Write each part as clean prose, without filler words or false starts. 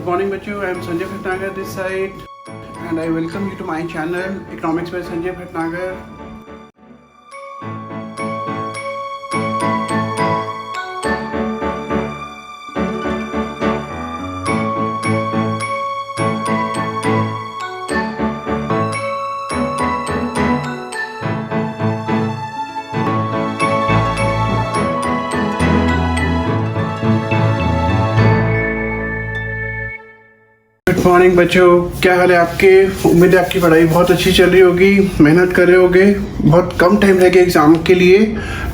Good morning, बच्चों. I am Sanjay Bhatnagar this side, and I welcome you to my channel, Economics by Sanjay Bhatnagar. Good morning बच्चों, क्या हाल है आपके? उम्मीद है आपकी पढ़ाई बहुत अच्छी चल रही होगी, मेहनत कर रहे होगे. बहुत कम टाइम रह गया एग्ज़ाम के लिए,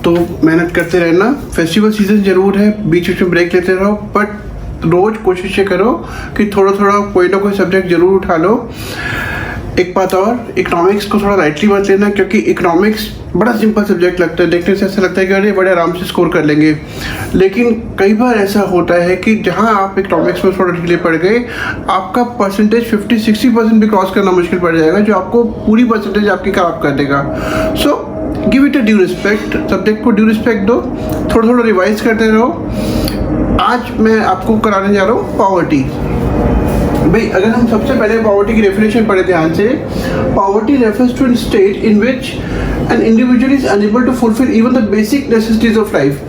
तो मेहनत करते रहना. फेस्टिवल सीजन ज़रूर है, बीच बीच में ब्रेक लेते रहो, बट रोज़ कोशिश करो कि थोड़ा थोड़ा कोई ना कोई सब्जेक्ट ज़रूर उठा लो. एक बात और, इकोनॉमिक्स को थोड़ा लाइटली मत लेना, क्योंकि इकोनॉमिक्स बड़ा सिंपल सब्जेक्ट लगता है. देखने से ऐसा लगता है कि अरे बड़े आराम से स्कोर कर लेंगे, लेकिन कई बार ऐसा होता है कि जहां आप इकोनॉमिक्स में थोड़ा ढीले पड़ गए, आपका परसेंटेज 50-60% भी क्रॉस करना मुश्किल पड़ जाएगा, जो आपको पूरी परसेंटेज आपकी खराब कर देगा. So give it a due respect, subject को ड्यू रिस्पेक्ट दो, थोड़ा थोड़ा रिवाइज करते रहो. आज मैं आपको कराने जा रहा हूँ पॉवर्टी. भाई, अगर हम सबसे पहले पॉवर्टी की डेफिनेशन पढ़े ध्यान से, poverty refers to an state in which an individual is unable to fulfil even the basic necessities of life.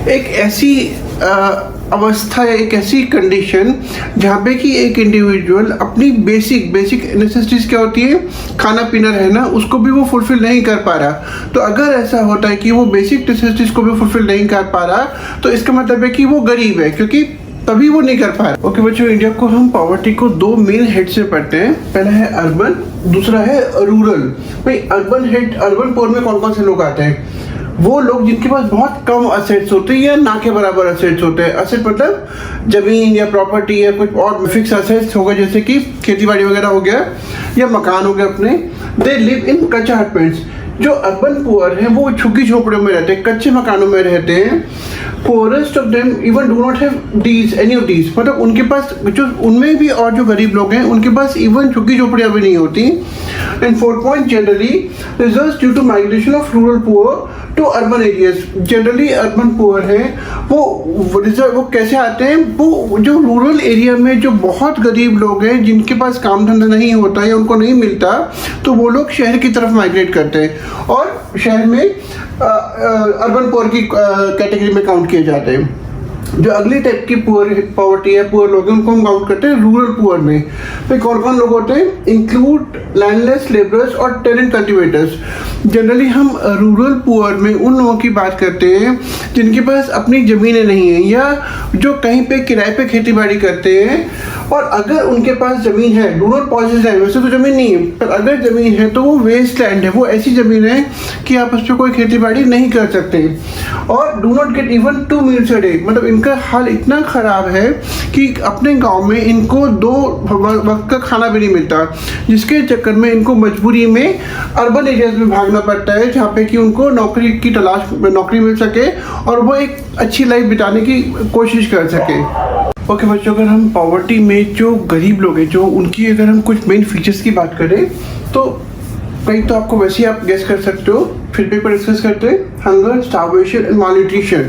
एक ऐसी अवस्था या एक ऐसी कंडीशन जहाँ पे कि एक इंडिविजुअल अपनी बेसिक नेसेसिटीज़ क्या होती है, खाना पीना रहना, उसको भी वो फुलफिल नहीं कर पा रहा. तो अगर ऐसा होता है कि वो बेसिक नेसेसिटीज़ को भी फुलफिल नहीं कर पा रहा, तो इसका मतलब है कि वो गरीब है, क्योंकि तभी वो नहीं कर पा रहा. ओके बच्चों, इंडिया को हम पॉवर्टी को दो मेन हेड से पढ़ते हैं. पहला है अर्बन, दूसरा है रूरल. भाई, अर्बन पोर में कौन कौन से लोग आते हैं? वो लोग जिनके पास बहुत कम असेट्स होते हैं या ना के बराबर असेट्स होते हैं. असेट मतलब जमीन या प्रॉपर्टी या कुछ और फिक्स असेट्स होगा, जैसे कि खेती बाड़ी वगैरह हो गया या मकान हो गया अपने. दे लिव इन कच्चा हटमेंट्स. जो अर्बन पुअर हैं वो झुग्गी झोपड़ियों में रहते हैं, कच्चे मकानों में रहते हैं. Poorest of them even do not have these, any of these. मतलब उनके पास, जो उनमें भी और जो गरीब लोग हैं, उनके पास इवन झुग्गी झोपड़ियाँ भी नहीं होती. And 4 point generally results due to migration of rural poor to urban areas. Generally urban poor हैं वो कैसे आते हैं? वो जो रूरल एरिया में जो बहुत गरीब लोग हैं, जिनके पास काम धंधा नहीं होता या उनको नहीं मिलता, तो वो लोग शहर की तरफ माइग्रेट करते हैं और शहर में अर्बन पुअर की कैटेगरी में काउंट किए जाते हैं. जो अगली टाइप की पॉवर्टी है, पुअर लोग हैं, उनको हम काउंट करते हैं रूरल पुअर में. फिर कौन कौन लोग होते हैं? इंक्लूड लैंडलेस लेबरर्स और टेनेंट कल्टिवेटर्स. जनरली हम रूरल पुअर में उन लोगों की बात करते हैं जिनके पास अपनी ज़मीनें नहीं हैं या जो कहीं पे किराए पे खेती बाड़ी करते हैं. और अगर उनके पास ज़मीन है, डू नॉट पॉसेस लैंड, वैसे तो ज़मीन नहीं है, पर अगर ज़मीन है तो वो वेस्ट लैंड है. वो ऐसी ज़मीन है कि आप उस पर कोई खेती बाड़ी नहीं कर सकते. और do not get even 2 meals a day. मतलब इनका हाल इतना ख़राब है कि अपने गांव में इनको 2 वक्त का खाना भी नहीं मिलता, जिसके चक्कर में इनको मजबूरी में अर्बन एरियाज में भागना पड़ता है, जहाँ पे कि उनको नौकरी मिल सके और वो एक अच्छी लाइफ बिताने की कोशिश कर सके. ओके बच्चों, अगर हम पॉवर्टी में जो गरीब लोग हैं, जो उनकी अगर हम कुछ मेन फीचर्स की बात करें, तो कहीं तो आपको वैसे ही आप गेस कर सकते हो. फिर भी डिस्कस करते हैं. Hunger, starvation and malnutrition.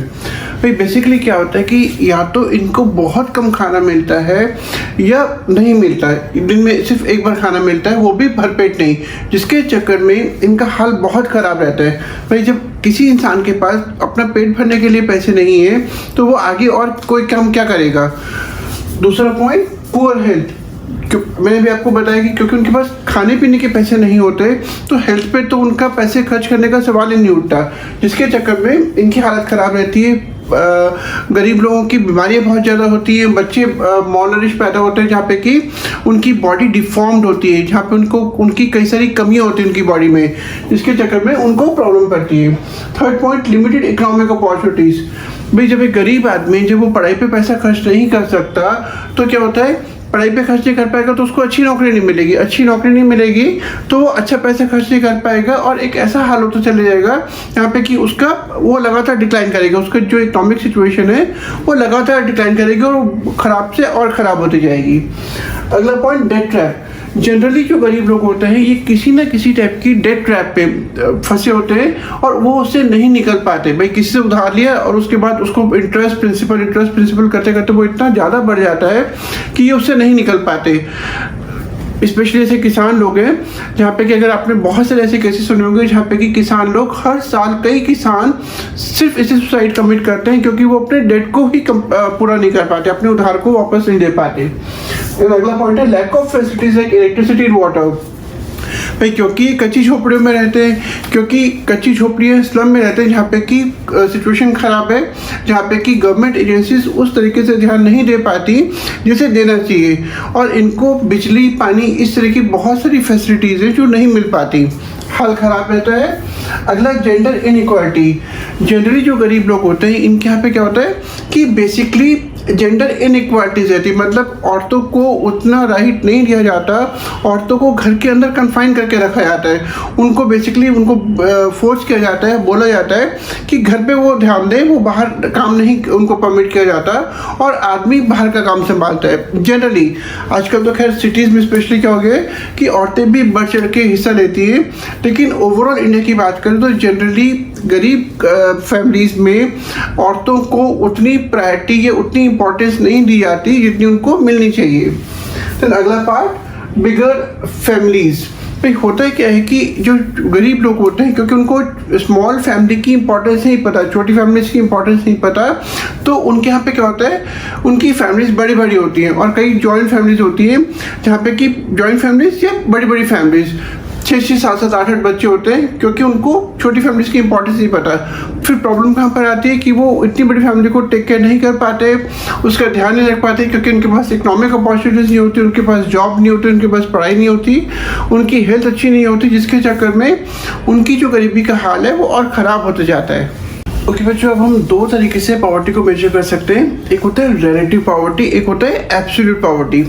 भाई, बेसिकली क्या होता है कि या तो इनको बहुत कम खाना मिलता है या नहीं मिलता है. दिन में सिर्फ एक बार खाना मिलता है, वो भी भरपेट नहीं, जिसके चक्कर में इनका हाल बहुत ख़राब रहता है. भाई, जब किसी इंसान के पास अपना पेट भरने के लिए पैसे नहीं है, तो वो आगे और कोई काम क्या करेगा. दूसरा पॉइंट, पुअर हेल्थ. मैंने भी आपको बताया कि क्योंकि उनके पास खाने पीने के पैसे नहीं होते, तो हेल्थ पे तो उनका पैसे खर्च करने का सवाल ही नहीं उठता, जिसके चक्कर में इनकी हालत ख़राब रहती है. गरीब लोगों की बीमारियां बहुत ज़्यादा होती हैं. बच्चे मॉलनरिश पैदा होते हैं, जहाँ पे कि उनकी बॉडी डिफॉर्म्ड होती है, जहाँ पे उनकी कई सारी कमियां होती हैं उनकी बॉडी में, जिसके चक्कर में उनको प्रॉब्लम पड़ती है. 3rd point, limited economic opportunities. भाई, जब एक गरीब आदमी जब वो पढ़ाई पे पैसा खर्च नहीं कर सकता, तो क्या होता है, पढ़ाई पे खर्च नहीं कर पाएगा तो उसको अच्छी नौकरी नहीं मिलेगी, तो वो अच्छा पैसा खर्च नहीं कर पाएगा और एक ऐसा हाल होता चले जाएगा यहाँ पे कि वो लगातार डिक्लाइन करेगा. उसका जो इकोनॉमिक सिचुएशन है वो लगातार डिक्लाइन करेगी और वो ख़राब से और ख़राब होती जाएगी. अगला पॉइंट, डेट ट्रैप. जनरली जो गरीब लोग होते हैं ये किसी ना किसी टाइप की डेट ट्रैप पे फंसे होते हैं और वो उससे नहीं निकल पाते। भाई किसी से उधार लिया और उसके बाद उसको इंटरेस्ट प्रिंसिपल करते करते वो इतना ज़्यादा बढ़ जाता है कि ये उससे नहीं निकल पाते। स्पेशली ऐसे किसान लोग हैं जहाँ पे कि अगर आपने बहुत सारे ऐसे केसेस सुने होंगे जहाँ पे कि किसान लोग हर साल कई किसान सिर्फ इसे सुसाइड कमिट करते हैं क्योंकि वो अपने डेट को ही पूरा नहीं कर पाते, अपने उधार को वापस नहीं दे पाते। अगला पॉइंट है lack of facilities like electricity and water. भाई क्योंकि कच्ची झोपड़ियों में रहते हैं, क्योंकि कच्ची झोपड़ियाँ स्लम में रहते हैं जहाँ पे कि सिचुएशन ख़राब है, जहाँ पे कि गवर्नमेंट एजेंसीज उस तरीके से ध्यान नहीं दे पाती जैसे देना चाहिए और इनको बिजली पानी इस तरह की बहुत सारी फैसिलिटीज़ हैं जो नहीं मिल पाती, हाल ख़राब रहता है। अगला जेंडर इनइक्वालिटी। जनरली जो गरीब लोग होते हैं इनके यहाँ पे क्या होता है कि बेसिकली जेंडर इनइक्वालिटीज रहती है, मतलब औरतों को उतना राइट नहीं दिया जाता, औरतों को घर के अंदर कन्फाइन करके रखा जाता है, उनको बेसिकली उनको फोर्स किया जाता है, बोला जाता है कि घर पे वो ध्यान दें, वो बाहर काम नहीं उनको परमिट किया जाता और आदमी बाहर का काम संभालता है। जनरली आजकल तो खैर सिटीज़ में स्पेशली क्या हो गया है कि औरतें भी बढ़ चढ़ के हिस्सा लेती है, लेकिन ओवरऑल इंडिया की बात करें तो जनरली गरीब फैमिलीज़ में औरतों को उतनी प्रायोरिटी या उतनी इंपॉर्टेंस नहीं दी जाती जितनी उनको मिलनी चाहिए। तो अगला पार्ट बिगर फैमिलीज़। भाई होता है क्या है कि जो गरीब लोग होते हैं क्योंकि उनको स्मॉल फैमिली की इंपॉर्टेंस नहीं पता, छोटी फैमिलीज की इंपॉर्टेंस नहीं पता, तो उनके यहाँ पे क्या होता है उनकी फैमिलीज बड़ी बड़ी होती हैं और कई जॉइंट फैमिलीज होती हैं जहाँ पे कि जॉइंट फैमिलीज या बड़ी बड़ी फैमिलीज 6-6, 7-7, 8-8 बच्चे होते हैं क्योंकि उनको छोटी फैमिलीज की इंपॉर्टेंस नहीं पता। फिर प्रॉब्लम कहाँ पर आती है कि वो इतनी बड़ी फैमिली को टेक केयर नहीं कर पाते, उसका ध्यान नहीं रख पाते क्योंकि उनके पास इकोनॉमिक अपॉर्चुनिटीज़ नहीं होती, उनके पास जॉब नहीं होती, उनके पास पढ़ाई नहीं होती, उनकी हेल्थ अच्छी नहीं होती, जिसके चक्कर में उनकी जो गरीबी का हाल है वो और ख़राब होता जाता है। ओके बच्चों, अब हम दो तरीके से पॉवर्टी को मेजर कर सकते हैं। एक होता है रिलेटिव पॉवर्टी, एक होता है एब्सोल्यूट पॉवर्टी।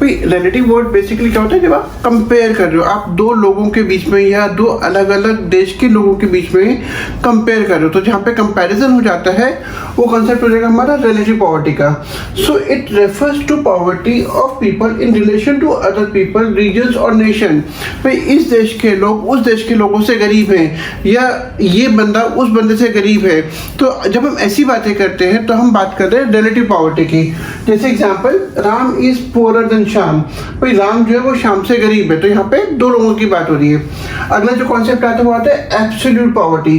भाई रिलेटिव वर्ड बेसिकली क्या होता है, जब आप कंपेयर कर रहे हो, आप दो लोगों के बीच में या दो अलग अलग देश के लोगों के बीच में कंपेयर कर रहे हो, तो जहाँ पे कंपैरिजन हो जाता है वो कॉन्सेप्ट हो जाएगा हमारा रिलेटिव पॉवर्टी का। So it refers to poverty of people in relation to other people, regions और नेशन। भाई इस देश के लोग उस देश के लोगों से गरीब हैं या ये बंदा उस बंदे से गरीब है, तो जब हम ऐसी बातें करते हैं तो हम बात कर रहे हैं रिलेटिव पॉवर्टी की। जैसे example, Ram is poorer than Shyam. भाई राम जो है वो श्याम से गरीब है, तो यहाँ पे दो लोगों की बात हो रही है। अगला जो कॉन्सेप्ट आता है वो आता है absolute poverty.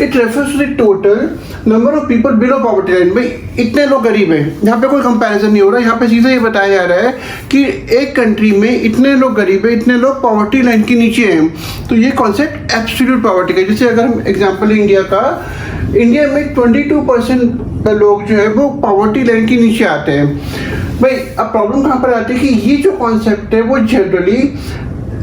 It refers to the total number of people below poverty line. भाई इतने लोग गरीब हैं, यहाँ पे कोई कंपैरिजन नहीं हो रहा, यहाँ पे सीधा ये बताया जा रहा है कि एक कंट्री में इतने लोग गरीब है, इतने लोग पॉवर्टी लाइन के नीचे हैं, तो ये कॉन्सेप्ट एब्सोल्यूट पॉवर्टी का। जैसे अगर हम एग्जाम्पल इंडिया का, इंडिया में 22% लोग जो है वो पॉवर्टी लाइन के नीचे आते हैं। भाई अब प्रॉब्लम कहाँ पर आती है कि ये जो कॉन्सेप्ट है वो जनरली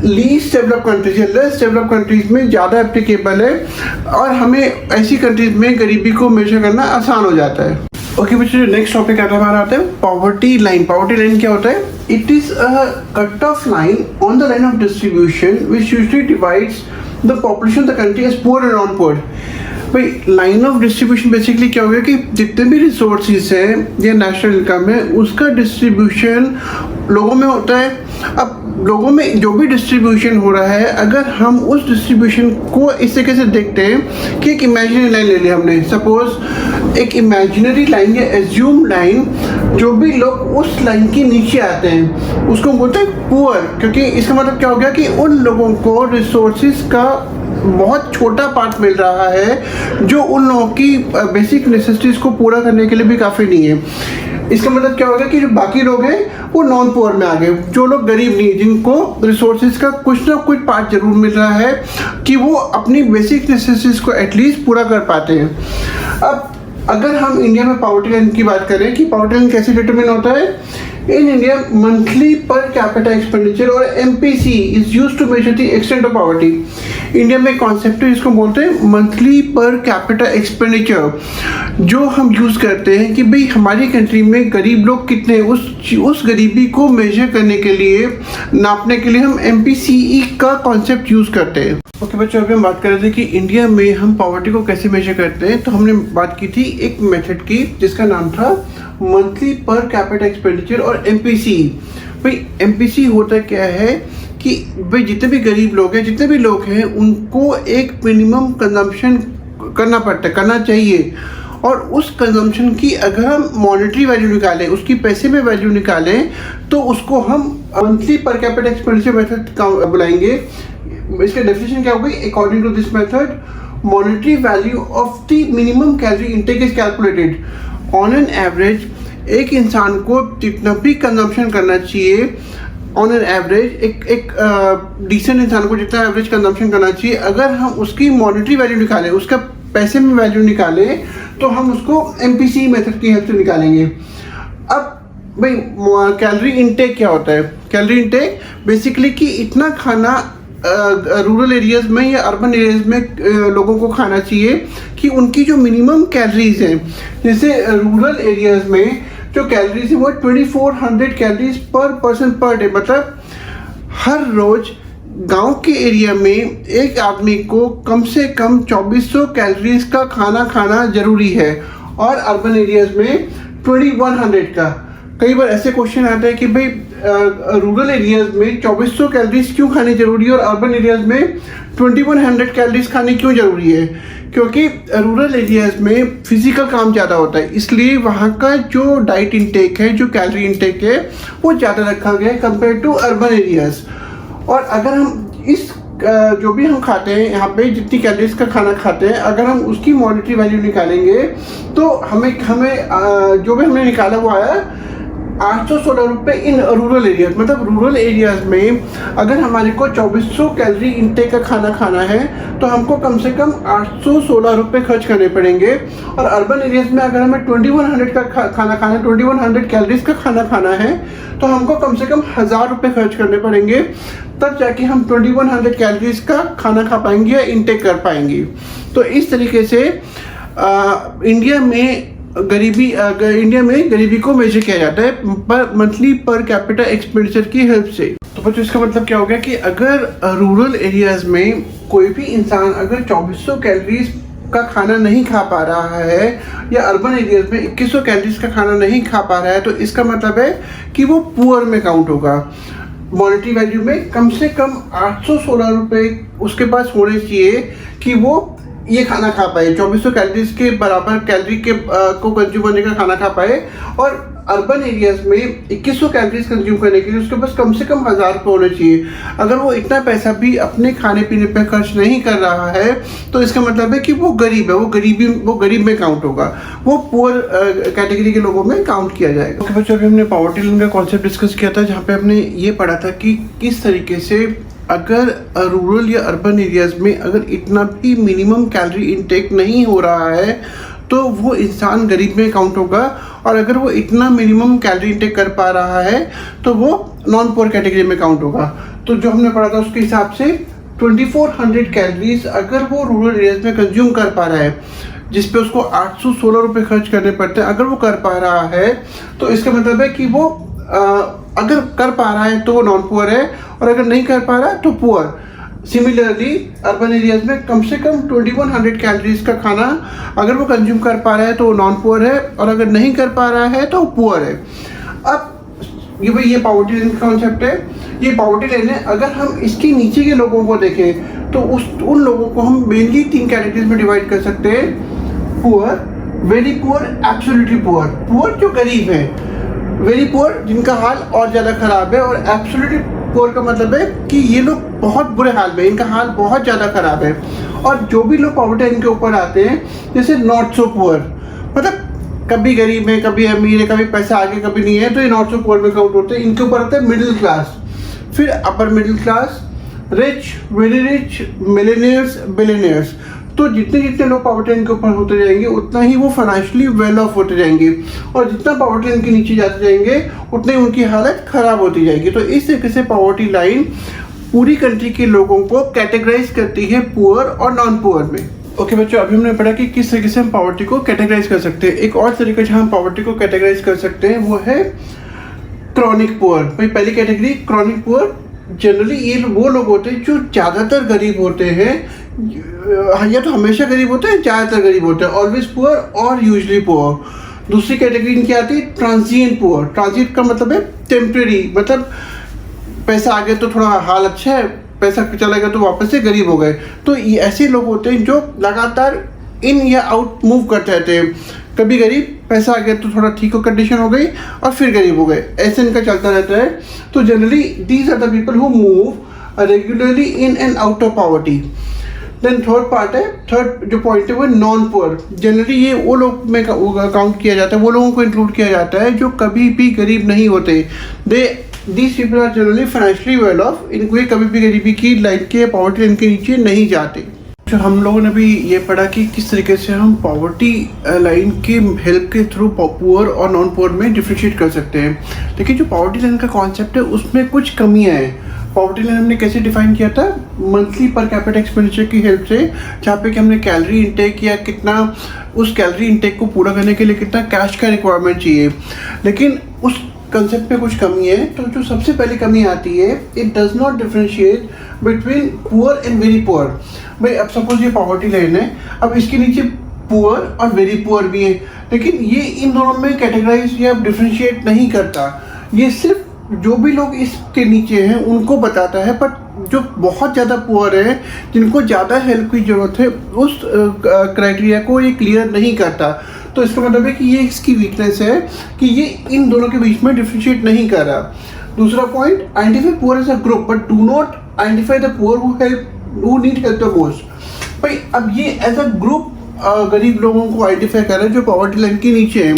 लीस्ट डेवलप कंट्रीज या लेस डेवलप कंट्रीज में ज़्यादा एप्लीकेबल है और हमें ऐसी कंट्रीज में गरीबी को मेजर करना आसान हो जाता है। ओके बच्चों, नेक्स्ट टॉपिक हमारा आता है पॉवर्टी लाइन। पॉवर्टी लाइन क्या होता है? It is a cut off line on the line of distribution which usually divides the population of the country as poor and non poor. भाई line of distribution basically क्या हो गया कि जितने भी रिसोर्सेज हैं या नेशनल इनकम है उसका डिस्ट्रीब्यूशन लोगों में होता है। अब लोगों में जो भी डिस्ट्रीब्यूशन हो रहा है, अगर हम उस डिस्ट्रीब्यूशन को इस तरीके से देखते हैं कि एक इमेजिनरी लाइन ले लिया हमने, सपोज एक इमेजिनरी लाइन या एज्यूम लाइन, जो भी लोग उस लाइन के नीचे आते हैं उसको बोलते हैं पुअर, क्योंकि इसका मतलब क्या हो गया कि उन लोगों को रिसोर्सेज का बहुत छोटा पार्ट मिल रहा है जो उन लोगों की बेसिक नेसेसिटीज़ को पूरा करने के लिए भी काफ़ी नहीं है। इसका मतलब क्या होगा कि जो बाकी लोग हैं वो नॉन पुअर में आ गए, जो लोग गरीब नहीं, जिनको रिसोर्सेज का कुछ ना कुछ पार्ट जरूर मिल रहा है कि वो अपनी बेसिक नेसेसिटीज़ को एटलीस्ट पूरा कर पाते हैं। अब अगर हम इंडिया में पॉवर्टी लाइन की बात करें कि पॉवर्टी लाइन कैसे डिटरमिन होता है, in India monthly per capita expenditure और MPC is used to measure the extent of poverty. India में कॉन्सेप्ट है, इसको बोलते हैं मंथली पर कैपिटा एक्सपेंडिचर, जो हम यूज़ करते हैं कि भाई हमारी कंट्री में गरीब लोग कितने हैं, उस गरीबी को मेजर करने के लिए, नापने के लिए हम MPCE का कॉन्सेप्ट यूज़ करते हैं। ओके बच्चों, अभी हम बात कर रहे थे कि इंडिया में हम पॉवर्टी को कैसे मेजर करते हैं, तो हमने बात की थी एक मेथड की जिसका नाम था मंथली पर कैपिटा एक्सपेंडिचर और MPC। भाई MPC होता क्या है कि भाई जितने भी गरीब लोग हैं, जितने भी लोग हैं, उनको एक मिनिमम कंजम्पशन करना चाहिए। और उस कंजम्पशन की अगर हम मॉनेटरी वैल्यू निकालें, उसकी पैसे में वैल्यू निकालें, तो उसको हम monthly per capita expenditure method बुलाएंगे। इसका डेफिनेशन क्या होगी? According to this method, monetary value of the minimum calorie intake is calculated on an average. एक इंसान को जितना भी कंजम्पशन करना चाहिए ऑन एन एवरेज, एक डिसेंट इंसान को जितना एवरेज कंजम्पशन करना चाहिए, अगर हम उसकी मॉनेटरी वैल्यू निकालें, उसका पैसे में वैल्यू निकालें, तो हम उसको MPC मेथड की हेल्प से निकालेंगे। अब भाई कैलोरी इनटेक क्या होता है? कैलोरी इनटेक बेसिकली कि इतना खाना रूरल एरियाज में या अर्बन एरियाज में लोगों को खाना चाहिए कि उनकी जो मिनिमम कैलोरीज हैं, जैसे रूरल एरियाज में जो कैलोरीज है वो 2400 कैलोरीज पर पर्सन पर डे, मतलब हर रोज गांव के एरिया में एक आदमी को कम से कम 2400 कैलोरीज का खाना खाना जरूरी है, और अर्बन एरियाज में 2100 का। कई बार ऐसे क्वेश्चन आते हैं कि भाई रूरल एरियाज में 2400 कैलोरीज क्यों खानी जरूरी है और अर्बन एरियाज में 2100 कैलोरीज खानी क्यों जरूरी है? क्योंकि रूरल एरियाज में फिजिकल काम ज़्यादा होता है, इसलिए वहाँ का जो डाइट इंटेक है, जो कैलोरी इंटेक है, वो ज़्यादा रखा गया है कंपेयर टू अर्बन एरियाज। और अगर हम इस जो भी हम खाते हैं यहाँ पे, जितनी कैलोरीज का खाना खाते हैं, अगर हम उसकी मॉनेटरी वैल्यू निकालेंगे तो हमें जो भी हमने निकाला वो आया 816 रुपये इन रूरल एरियाज। मतलब रूरल एरियाज में अगर हमारे को 2400 कैलोरी इंटेक का खाना खाना है तो हमको कम से कम 816 रुपये खर्च करने पड़ेंगे। और अर्बन एरियाज में अगर हमें 2100 का खाना खाना है, 2100 कैलोरीज का खाना खाना है, तो हमको कम से कम 1000 रुपये खर्च करने पड़ेंगे, तब जाके हम 2100 कैलोरीज का खाना खा पाएंगे या इंटेक कर पाएंगे। तो इस तरीके से इंडिया में गरीबी को मेजर किया जाता है पर मंथली पर कैपिटा एक्सपेंडिचर की हेल्प से। तो बच्चों इसका मतलब क्या हो गया कि अगर रूरल एरियाज में कोई भी इंसान अगर 2400 कैलोरीज का खाना नहीं खा पा रहा है या अर्बन एरियाज में 2100 कैलोरीज का खाना नहीं खा पा रहा है, तो इसका मतलब है कि वो पुअर में काउंट होगा। मॉनेटरी वैल्यू में कम से कम 816 रुपये उसके पास होने चाहिए कि वो ये खाना खा पाए, 2400 कैलोरीज के बराबर कैलोरी के को कंज्यूम करने का खाना खा पाए। और अर्बन एरियाज में 2100 कैलोरीज कंज्यूम करने के लिए उसके पास कम से कम 1000 रुपये होने चाहिए। अगर वो इतना पैसा भी अपने खाने पीने पे खर्च नहीं कर रहा है तो इसका मतलब है कि वो गरीब है, वो गरीब में काउंट होगा, वो पुअर कैटेगरी के लोगों में काउंट किया जाएगा। ओके बच्चों, अभी हमने पॉवर्टी लाइन का कॉन्सेप्ट डिस्कस किया था, जहाँ पे हमने ये पढ़ा था कि किस तरीके से अगर रूरल या अर्बन एरियाज में अगर इतना भी मिनिमम कैलोरी इंटेक नहीं हो रहा है तो वो इंसान गरीब में काउंट होगा, और अगर वो इतना मिनिमम कैलोरी इंटेक कर पा रहा है तो वो नॉन पुअर कैटेगरी में काउंट होगा। तो जो हमने पढ़ा था उसके हिसाब से 2400 कैलोरीज अगर वो रूरल एरियाज में कंज्यूम कर पा रहा है, जिस पे उसको 816 रुपये खर्च करने पड़ते हैं, अगर वो कर पा रहा है तो इसका मतलब है कि वो अगर कर पा रहा है तो वो नॉन पुअर है, और अगर नहीं कर पा रहा है तो पुअर। सिमिलरली अर्बन एरियाज में कम से कम 2100 कैलोरीज का खाना अगर वो कंज्यूम कर पा रहा है तो वो नॉन पुअर है, और अगर नहीं कर पा रहा है तो पुअर है। अब ये पॉवर्टी लाइन का कॉन्सेप्ट है, ये पॉवर्टी लाइन है। अगर हम इसके नीचे के लोगों को देखें तो उन लोगों को हम मेनली 3 कैटेगरीज में डिवाइड कर सकते हैं: poor, very poor, absolutely poor. Poor जो गरीब है, वेरी पुअर जिनका हाल और ज़्यादा ख़राब है, और एब्सोल्युटली पुअर का मतलब है कि ये लोग बहुत बुरे हाल में, इनका हाल बहुत ज़्यादा ख़राब है। और जो भी लोग पॉवर्टी लाइन के ऊपर आते हैं, जैसे नॉट सो पुअर, मतलब कभी गरीब है, कभी अमीर है, कभी पैसा आगे कभी नहीं है, तो ये नॉट सो पुअर में काउंट होते हैं। इनके ऊपर आता है मिडिल क्लास, फिर upper middle class, rich, very rich, millionaires, billionaires. तो जितने लोग पॉवर्टी लाइन के ऊपर होते जाएंगे उतना ही वो फाइनेंशियली वेल ऑफ होते जाएंगे, और जितना पॉवर्टी लाइन के नीचे जाते जाएंगे उतनी उनकी हालत ख़राब होती जाएगी। तो इस तरीके से पॉवर्टी लाइन पूरी कंट्री के लोगों को कैटेगराइज करती है पुअर और नॉन पुअर में। ओके बच्चों, अभी हमने पढ़ा कि किस तरीके से हम पॉवर्टी को कैटेगराइज कर सकते हैं। एक और तरीका जहाँ हम पॉवर्टी को कैटेगराइज कर सकते हैं वो है क्रॉनिक पुअर। भाई पहली कैटेगरी क्रॉनिक पुअर, जनरली ये वो लोग होते हैं जो ज़्यादातर गरीब होते हैं, या तो हमेशा गरीब होते हैं, ज़्यादातर गरीब होते हैं, ऑलवेज पुअर और यूजली पुअर। दूसरी कैटेगरी इनकी आती है ट्रांजिएंट पुअर। ट्रांजिएंट का मतलब है टेम्परेरी, मतलब पैसा आ गया तो थोड़ा हाल अच्छा है, पैसा चला गया तो वापस से गरीब हो गए। तो ये ऐसे लोग होते हैं जो लगातार इन या आउट मूव करते रहते हैं, कभी गरीब, पैसा आ गया तो थोड़ा ठीक हो कंडीशन हो गई और फिर गरीब हो गए, ऐसे इनका चलता रहता है। तो generally these are the people who move regularly in and out of poverty. Then third part है, थर्ड जो पॉइंट है वो नॉन पुअर। जनरली ये वो लोग में काउंट किया जाता है, वो लोगों को इंक्लूड किया जाता है जो कभी भी गरीब नहीं होते। These people are generally financially well off, इनको ये कभी भी गरीबी की लाइन के, पॉवर्टी लाइन के नीचे नहीं जाते। जो हम लोगों ने भी ये पढ़ा कि किस तरीके से हम पॉवर्टी लाइन के हेल्प के थ्रू पुअर और नॉन पुअर में डिफ्रेंशिएट कर सकते हैं। लेकिन जो पॉवर्टी लाइन का कॉन्सेप्ट है उसमें कुछ कमियां हैं। पॉवर्टी लाइन हमने कैसे डिफाइन किया था, मंथली पर कैपिटा एक्सपेंडिचर की हेल्प से, जहाँ पे कि हमने कैलोरी इंटेक या कितना उस कैलोरी इंटेक को पूरा करने के लिए कितना कैश का रिक्वायरमेंट चाहिए। लेकिन उस कंसेप्ट में कुछ कमी है। तो जो सबसे पहली कमी आती है, it does not differentiate between poor and very poor. भाई अब सपोज ये पॉवर्टी लाइन है, अब इसके नीचे पुअर और वेरी पुअर भी है, लेकिन ये इन दोनों में कैटेगराइज या डिफरेंशिएट नहीं करता। ये सिर्फ जो भी लोग इसके नीचे हैं उनको बताता है, बट जो बहुत ज़्यादा पुअर है, जिनको ज़्यादा हेल्प की ज़रूरत है, उस क्राइटेरिया को ये क्लियर नहीं करता। तो इसका मतलब है कि ये इसकी वीकनेस है कि ये इन दोनों के बीच में डिफरेंशिएट नहीं कर रहा। दूसरा point, identify poor as a group but do not identify the poor who need help the most. भाई अब ये एज अ ग्रुप गरीब लोगों को आइडेंटिफाई कर रहा है जो पॉवर्टी लाइन के नीचे हैं,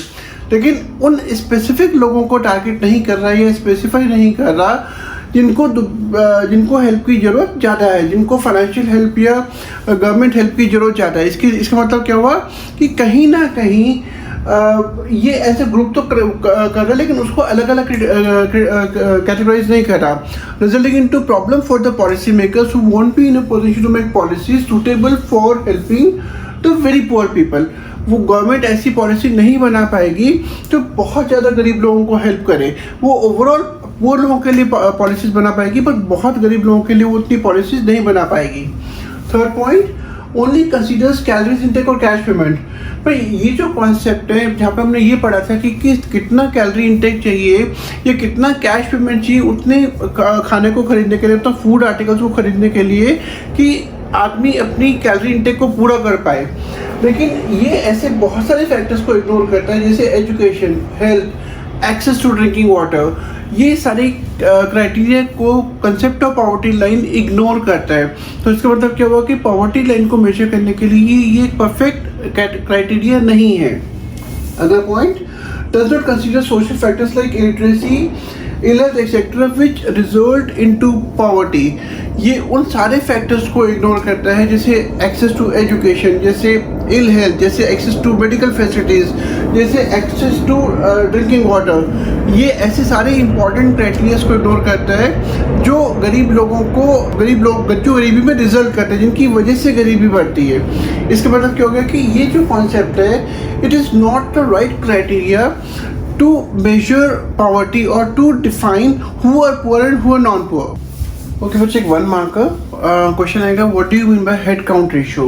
लेकिन उन स्पेसिफिक लोगों को टारगेट नहीं कर रहा है या स्पेसिफाई नहीं कर रहा जिनको हेल्प की ज़रूरत ज़्यादा है, जिनको फाइनेंशियल हेल्प या गवर्नमेंट हेल्प की ज़रूरत ज़्यादा है। इसका मतलब क्या हुआ कि कहीं ना कहीं ये ऐसे ग्रुप तो कर रहा है, लेकिन उसको अलग अलग कैटेगराइज नहीं कर रहा, resulting into problem for the policy makers who won't be in a position to make policies suitable for helping the very poor people. वो गवर्नमेंट ऐसी पॉलिसी नहीं बना पाएगी जो बहुत ज़्यादा गरीब लोगों को हेल्प करे। वो ओवरऑल पुअर लोगों के लिए पॉलिसीज बना पाएगी, पर बहुत गरीब लोगों के लिए वो उतनी पॉलिसीज नहीं बना पाएगी। Third point, only considers calories intake और कैश पेमेंट। भाई ये जो कॉन्सेप्ट है, जहाँ पे हमने ये पढ़ा था कि कितना कैलोरी इंटेक चाहिए या कितना कैश पेमेंट चाहिए उतने खाने को खरीदने के लिए, तो फूड आर्टिकल्स को खरीदने के लिए कि आदमी अपनी कैलोरी इंटेक को पूरा कर पाए। लेकिन ये ऐसे बहुत सारे फैक्टर्स को इग्नोर करता है, जैसे education, health, access to drinking water. ये सारे क्राइटेरिया को concept of poverty line ignore करता है। तो इसका मतलब क्या हुआ कि पॉवर्टी लाइन को मेजर करने के लिए ये परफेक्ट क्राइटेरिया नहीं है। अगला point, does not consider social factors like illiteracy, ill health etcetera which result into poverty. ये उन सारे फैक्टर्स को इग्नोर करता है, जैसे एक्सेस टू एजुकेशन, जैसे इल हेल्थ, जैसे एक्सेस टू मेडिकल फैसिलिटीज़, जैसे एक्सेस टू ड्रिंकिंग वाटर। ये ऐसे सारे इंपॉर्टेंट क्राइटेरियाज को इग्नोर करता है जो गरीब लोगों को, जो गरीबी में रिजल्ट करते हैं, जिनकी वजह से गरीबी बढ़ती है। इसका मतलब क्या हो गया कि ये जो कॉन्सेप्ट है, it is not the right criteria to measure poverty or to define who are poor and who are non-poor. Okay, let's take one marker. Question आएगा, what do you mean by head count ratio?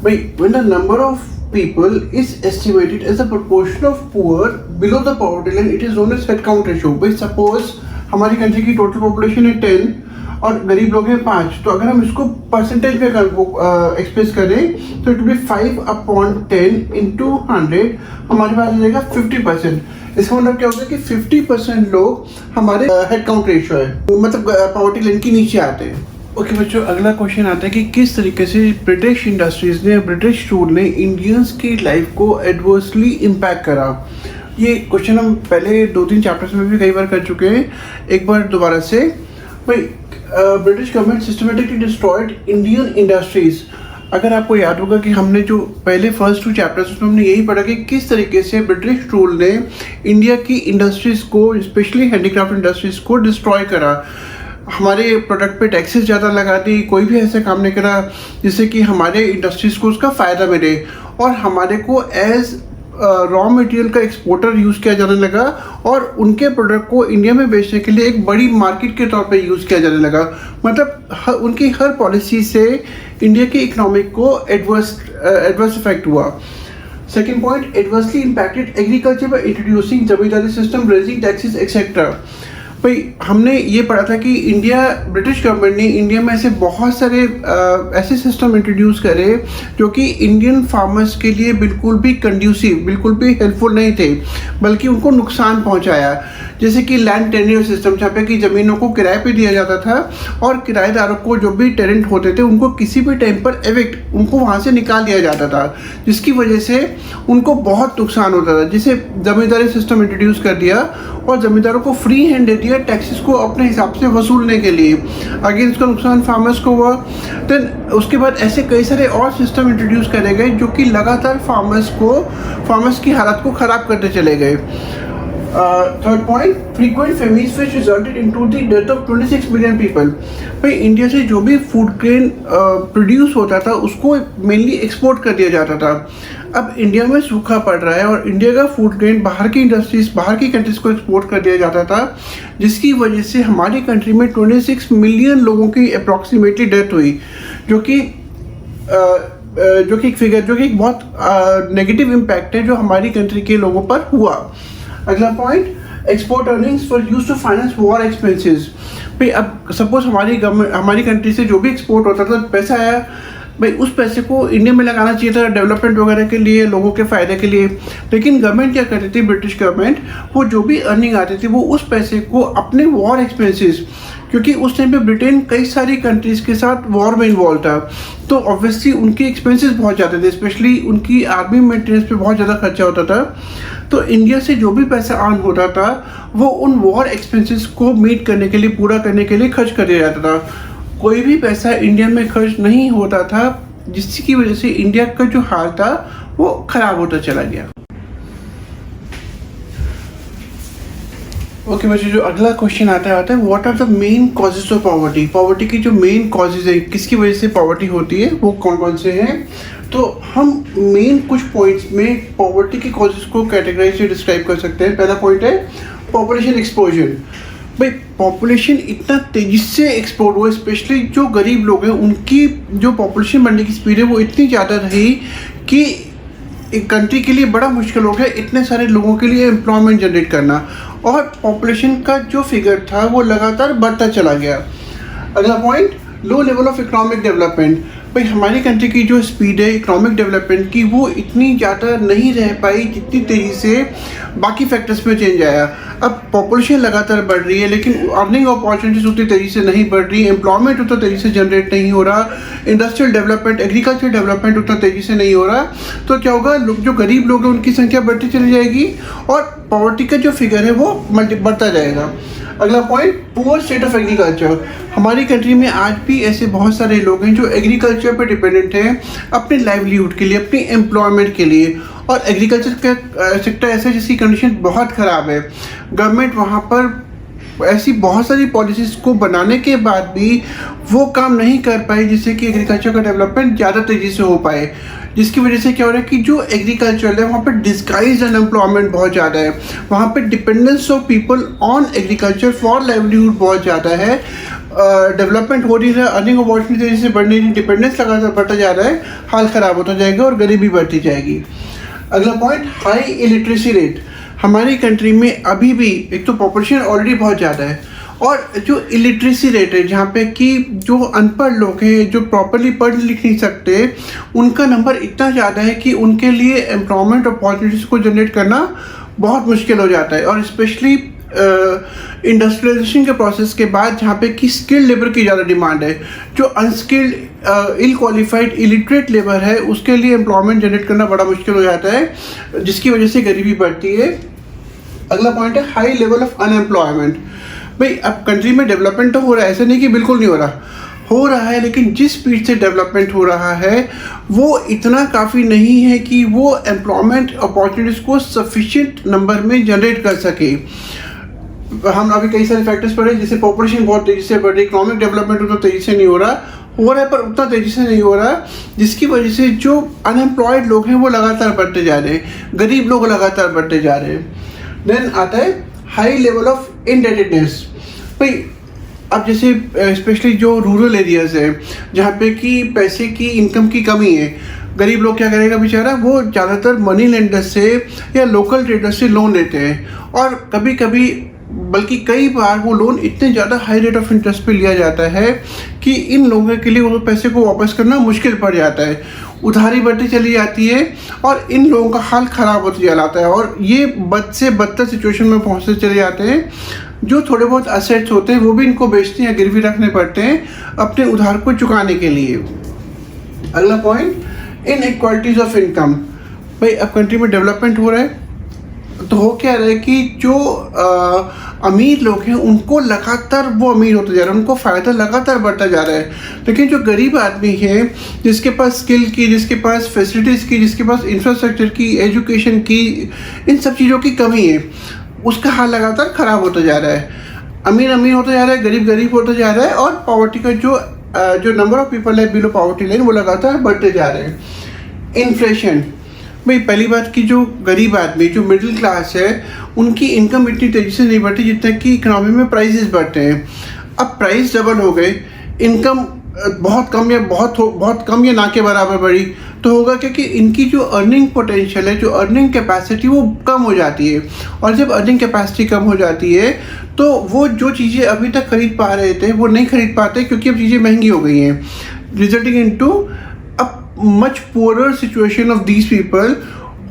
When the number of people is estimated as a proportion of poor below the poverty line, it is known as head count ratio. Suppose हमारी country की total population है 10 और गरीब लोग हैं 5, तो अगर हम इसको परसेंटेज में एक्सप्रेस करें तो इट विल बी 5/10 इंटू 100, हमारे पास आ जाएगा 50%। इसका मतलब क्या होगा कि 50% लोग हमारे हेड काउंट रेशियो है, मतलब पॉवर्टी लाइन के नीचे आते हैं। ओके बच्चों, अगला क्वेश्चन आता है कि किस तरीके से ब्रिटिश इंडस्ट्रीज ने, ब्रिटिश रूल ने इंडियंस की लाइफ को एडवर्सली इम्पैक्ट करा। ये क्वेश्चन हम पहले 2-3 चैप्टर्स में भी कई बार कर चुके हैं, एक बार दोबारा से। British government systematically destroyed Indian industries. अगर आपको याद होगा कि हमने जो पहले फर्स्ट 2 चैप्टर्स उसमें हमने यही पढ़ा कि किस तरीके से ब्रिटिश रूल ने इंडिया की इंडस्ट्रीज़ को, स्पेशली हैंडीक्राफ्ट इंडस्ट्रीज़ को डिस्ट्रॉय करा। हमारे प्रोडक्ट पे टैक्सेस ज़्यादा लगा दी, कोई भी ऐसा काम नहीं करा जिससे कि हमारे इंडस्ट्रीज़ को उसका फ़ायदा मिले, और हमारे को एज रॉ मटेरियल का एक्सपोर्टर यूज़ किया जाने लगा, और उनके प्रोडक्ट को इंडिया में बेचने के लिए एक बड़ी मार्केट के तौर पे यूज़ किया जाने लगा। मतलब उनकी हर पॉलिसी से इंडिया की इकोनॉमिक को एडवर्स इफेक्ट हुआ। Second point, adversely impacted agriculture by introducing zamindari system, raising taxes etcetera. भाई हमने ये पढ़ा था कि ब्रिटिश गवर्नमेंट ने इंडिया में ऐसे बहुत सारे ऐसे सिस्टम इंट्रोड्यूस करे जो कि इंडियन फार्मर्स के लिए बिल्कुल भी कंड्यूसिव, बिल्कुल भी हेल्पफुल नहीं थे, बल्कि उनको नुकसान पहुंचाया। जैसे कि लैंड टेन्योर सिस्टम, जहाँ पे कि ज़मीनों को किराए पे दिया जाता था और किराएदारों को जो भी टेनेंट होते थे उनको किसी भी टाइम पर एविक्ट, उनको वहाँ से निकाल दिया जाता था, जिसकी वजह से उनको बहुत नुकसान होता था। जिसे ज़मींदारी सिस्टम इंट्रोड्यूस कर दिया और ज़मींदारों को फ्री हैंड दे दिया टैक्सेस को अपने हिसाब से वसूलने के लिए। अगेन इसका नुकसान फार्मर्स को हुआ। देन उसके बाद ऐसे कई सारे और सिस्टम इंट्रोड्यूस करे गए जो कि लगातार फार्मर्स की हालत को ख़राब करते चले गए। Third point, frequent famines which resulted into the death of 26 million people। भाई इंडिया से जो भी फूड ग्रेन प्रोड्यूस होता था उसको मेनली एक्सपोर्ट कर दिया जाता था। अब इंडिया में सूखा पड़ रहा है और इंडिया का फूड ग्रेन बाहर की इंडस्ट्रीज, बाहर की कंट्रीज को एक्सपोर्ट कर दिया जाता था, जिसकी वजह से हमारी कंट्री में 26 मिलियन लोगों की अप्रॉक्सीमेटली डेथ हुई, जो कि एक बहुत नेगेटिव इम्पैक्ट है जो हमारी कंट्री के लोगों पर हुआ। अगला point, export earnings were used to finance war expenses. भाई अब सपोज हमारी कंट्री से जो भी एक्सपोर्ट होता था पैसा आया, भाई उस पैसे को इंडिया में लगाना चाहिए था डेवलपमेंट वगैरह के लिए, लोगों के फ़ायदे के लिए। लेकिन गवर्नमेंट क्या करती थी, ब्रिटिश गवर्नमेंट, वो जो भी अर्निंग आती थी वो उस पैसे को अपने वॉर एक्सपेंसेस, क्योंकि उस टाइम पे ब्रिटेन कई सारी कंट्रीज़ के साथ वॉर में इन्वॉल्व था, तो ऑब्वियसली उनके एक्सपेंसेस बहुत ज़्यादा थे, स्पेशली उनकी आर्मी मेंटेनेंस पे बहुत ज़्यादा खर्चा होता था। तो इंडिया से जो भी पैसा अर्न होता था वो उन वॉर एक्सपेंसेस को मीट करने के लिए, पूरा करने के लिए खर्च कर दिया जाता था। कोई भी पैसा इंडिया में खर्च नहीं होता था, जिसकी वजह से इंडिया का जो हाल था वो खराब होता चला गया। ओके बच्चों, जो अगला क्वेश्चन आता है what are the main causes of poverty. Poverty की जो मेन कॉजेज है, किसकी वजह से पॉवर्टी होती है, वो कौन कौन से हैं। तो हम मेन कुछ पॉइंट्स में पॉवर्टी के कॉजेज को कैटेगराइज से डिस्क्राइब कर सकते हैं। पहला पॉइंट है पॉपुलेशन एक्सप्लोजन। भाई पॉपुलेशन इतना तेज़ी से एक्सप्लोर हुआ, स्पेशली जो गरीब लोग हैं उनकी जो पॉपुलेशन बढ़ने की स्पीड है वो इतनी ज़्यादा रही कि एक कंट्री के लिए बड़ा मुश्किल हो गया इतने सारे लोगों के लिए एम्प्लॉयमेंट जनरेट करना, और पॉपुलेशन का जो फिगर था वो लगातार बढ़ता चला गया। अगला point, low level of economic development. भाई हमारी कंट्री की जो स्पीड है इकोनॉमिक डेवलपमेंट की वो इतनी ज़्यादा नहीं रह पाई जितनी तेज़ी से बाकी फैक्टर्स में चेंज आया। अब पॉपुलेशन लगातार बढ़ रही है लेकिन अर्निंग अपॉर्चुनिटीज उतनी तेज़ी से नहीं बढ़ रही, एम्प्लॉयमेंट उतना तेज़ी से जनरेट नहीं हो रहा, इंडस्ट्रियल डेवलपमेंट, एग्रीकल्चर डेवलपमेंट उतना तेज़ी से नहीं हो रहा। तो क्या होगा, जो गरीब लोग हैं उनकी संख्या बढ़ती चली जाएगी और पॉवर्टी का जो फिगर है वो बढ़ता जाएगा। अगला point, poor state of agriculture. हमारी कंट्री में आज भी ऐसे बहुत सारे लोग हैं जो एग्रीकल्चर पर डिपेंडेंट हैं अपने लाइवलीहुड के लिए, अपनी एम्प्लॉयमेंट के लिए, और एग्रीकल्चर का सेक्टर ऐसा जिसकी कंडीशन बहुत ख़राब है। गवर्नमेंट वहाँ पर ऐसी बहुत सारी पॉलिसीज़ को बनाने के बाद भी वो काम नहीं कर पाई जिससे कि एग्रीकल्चर का डेवलपमेंट ज़्यादा तेज़ी से हो पाए, जिसकी वजह से क्या हो रहा है कि जो एग्रीकल्चर है वहाँ पर डिस्गाइज्ड अनएम्प्लॉयमेंट बहुत ज़्यादा है, वहाँ पर dependence of people on agriculture for livelihood बहुत ज़्यादा है। डेवलपमेंट हो रही है, अर्निंग अपॉर्चुनिटी तेज़ी से बढ़ नहीं रही, डिपेंडेंस लगातार बढ़ता जा रहा है, हाल ख़राब होता जाएगा और गरीबी बढ़ती जाएगी। अगला पॉइंट, हाई इलिटरेसी रेट। हमारी कंट्री में अभी भी एक तो पॉपुलेशन ऑलरेडी बहुत ज़्यादा है और जो इलिटरेसी रेट है, जहाँ पे कि जो अनपढ़ लोग हैं, जो प्रॉपरली पढ़ लिख नहीं सकते, उनका नंबर इतना ज़्यादा है कि उनके लिए एम्प्लॉयमेंट अपॉर्चुनिटीज़ को जनरेट करना बहुत मुश्किल हो जाता है। और स्पेशली इंडस्ट्रियलाइजेशन के प्रोसेस के बाद जहाँ पे कि स्किल्ड लेबर की ज़्यादा डिमांड है, जो अनस्किल्ड, इल क्वालिफाइड, इलिटरेट लेबर है उसके लिए एम्प्लॉयमेंट जनरेट करना बड़ा मुश्किल हो जाता है, जिसकी वजह से गरीबी बढ़ती है। अगला पॉइंट है हाई लेवल ऑफ अनएम्प्लॉयमेंट। भाई अब कंट्री में डेवलपमेंट तो हो रहा है, ऐसा नहीं कि बिल्कुल नहीं हो रहा है, लेकिन जिस स्पीड से डेवलपमेंट हो रहा है वो इतना काफ़ी नहीं है कि वो एम्प्लॉयमेंट अपॉर्चुनिटीज़ को सफिशिएंट नंबर में जनरेट कर सके। हम अभी कई सारे फैक्टर्स पढ़े, जैसे पॉपुलेशन बहुत तेज़ी से बढ़ रही, इकोनॉमिक डेवलपमेंट उतना तेज़ी से नहीं हो रहा है पर उतना तेज़ी से नहीं हो रहा, जिसकी वजह से जो अनएम्प्लॉयड लोग हैं वो लगातार बढ़ते जा रहे हैं, गरीब लोग लगातार बढ़ते जा रहे हैं। देन आता है हाई लेवल ऑफ इंडेटेडनेस। भाई अब जैसे स्पेशली जो रूरल एरियाज़ है जहाँ पे कि पैसे की, इनकम की कमी है, गरीब लोग क्या करेगा बेचारा, वो ज़्यादातर मनी लेंडर से या लोकल ट्रेडर से लोन लेते हैं और कभी कभी बल्कि कई बार वो लोन इतने ज़्यादा हाई रेट ऑफ इंटरेस्ट पे लिया जाता है कि इन लोगों के लिए वो पैसे को वापस करना मुश्किल पड़ जाता है, उधारी बढ़ती चली जाती है और इन लोगों का हाल ख़राब होता चला जाता है और ये बद से बदतर सिचुएशन में पहुंचते चले जाते हैं। जो थोड़े बहुत असेट्स होते हैं वो भी इनको बेचते हैं या गिरवी रखने पड़ते हैं अपने उधार को चुकाने के लिए। अगला पॉइंट, इनइक्वालिटीज ऑफ इनकम। भाई अब कंट्री में डेवलपमेंट हो रहा है तो हो क्या रहा है कि जो अमीर लोग हैं उनको लगातार वो अमीर होते जा रहे हैं, उनको फ़ायदा लगातार बढ़ता जा रहा है, लेकिन जो गरीब आदमी है जिसके पास स्किल की, जिसके पास फैसिलिटीज़ की, जिसके पास इंफ्रास्ट्रक्चर की, एजुकेशन की, इन सब चीज़ों की कमी है, उसका हाल लगातार ख़राब होता जा रहा है। अमीर अमीर होता जा रहा है, गरीब गरीब होता जा रहा है और पॉवर्टी का जो नंबर ऑफ पीपल है बिलो पॉवर्टी लाइन वो लगातार बढ़ते जा रहे हैं। इन्फ्लेशन, भाई पहली बात कि जो गरीब आदमी, जो मिडिल क्लास है, उनकी इनकम इतनी तेज़ी से नहीं बढ़ती जितना कि इकोनॉमी में प्राइसेस बढ़ते हैं। अब प्राइस डबल हो गए, इनकम बहुत कम या ना के बराबर बढ़ी तो होगा क्योंकि इनकी जो अर्निंग पोटेंशियल है, जो अर्निंग कैपेसिटी वो कम हो जाती है और जब अर्निंग कैपेसिटी कम हो जाती है तो वो जो चीज़ें अभी तक खरीद पा रहे थे वो नहीं खरीद पाते क्योंकि अब चीज़ें महंगी हो गई हैं, resulting into much poorer situation of these people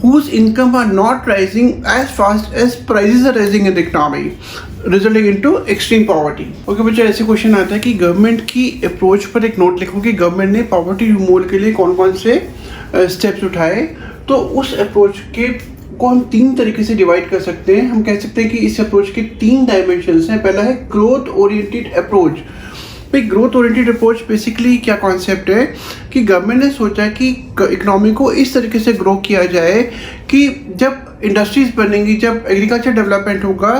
whose income are not rising as fast as prices are rising in the economy, resulting into extreme poverty. Okay बच्चा, ऐसे क्वेश्चन आता है कि गवर्नमेंट की अप्रोच पर एक नोट लिखो कि गवर्नमेंट ने पॉवर्टी रिमूवल के लिए कौन कौन से स्टेप्स उठाए। तो उस अप्रोच के को हम 3 तरीके से डिवाइड कर सकते हैं। हम कह सकते हैं कि इस अप्रोच के 3 डायमेंशंस हैं। पहला है ग्रोथ ओरिएंटेड अप्रोच। भाई ग्रोथ ओरिएंटेड अप्रोच बेसिकली क्या कॉन्सेप्ट है कि गवर्नमेंट ने सोचा कि इकोनॉमी को इस तरीके से ग्रो किया जाए कि जब इंडस्ट्रीज बनेंगी, जब एग्रीकल्चर डेवलपमेंट होगा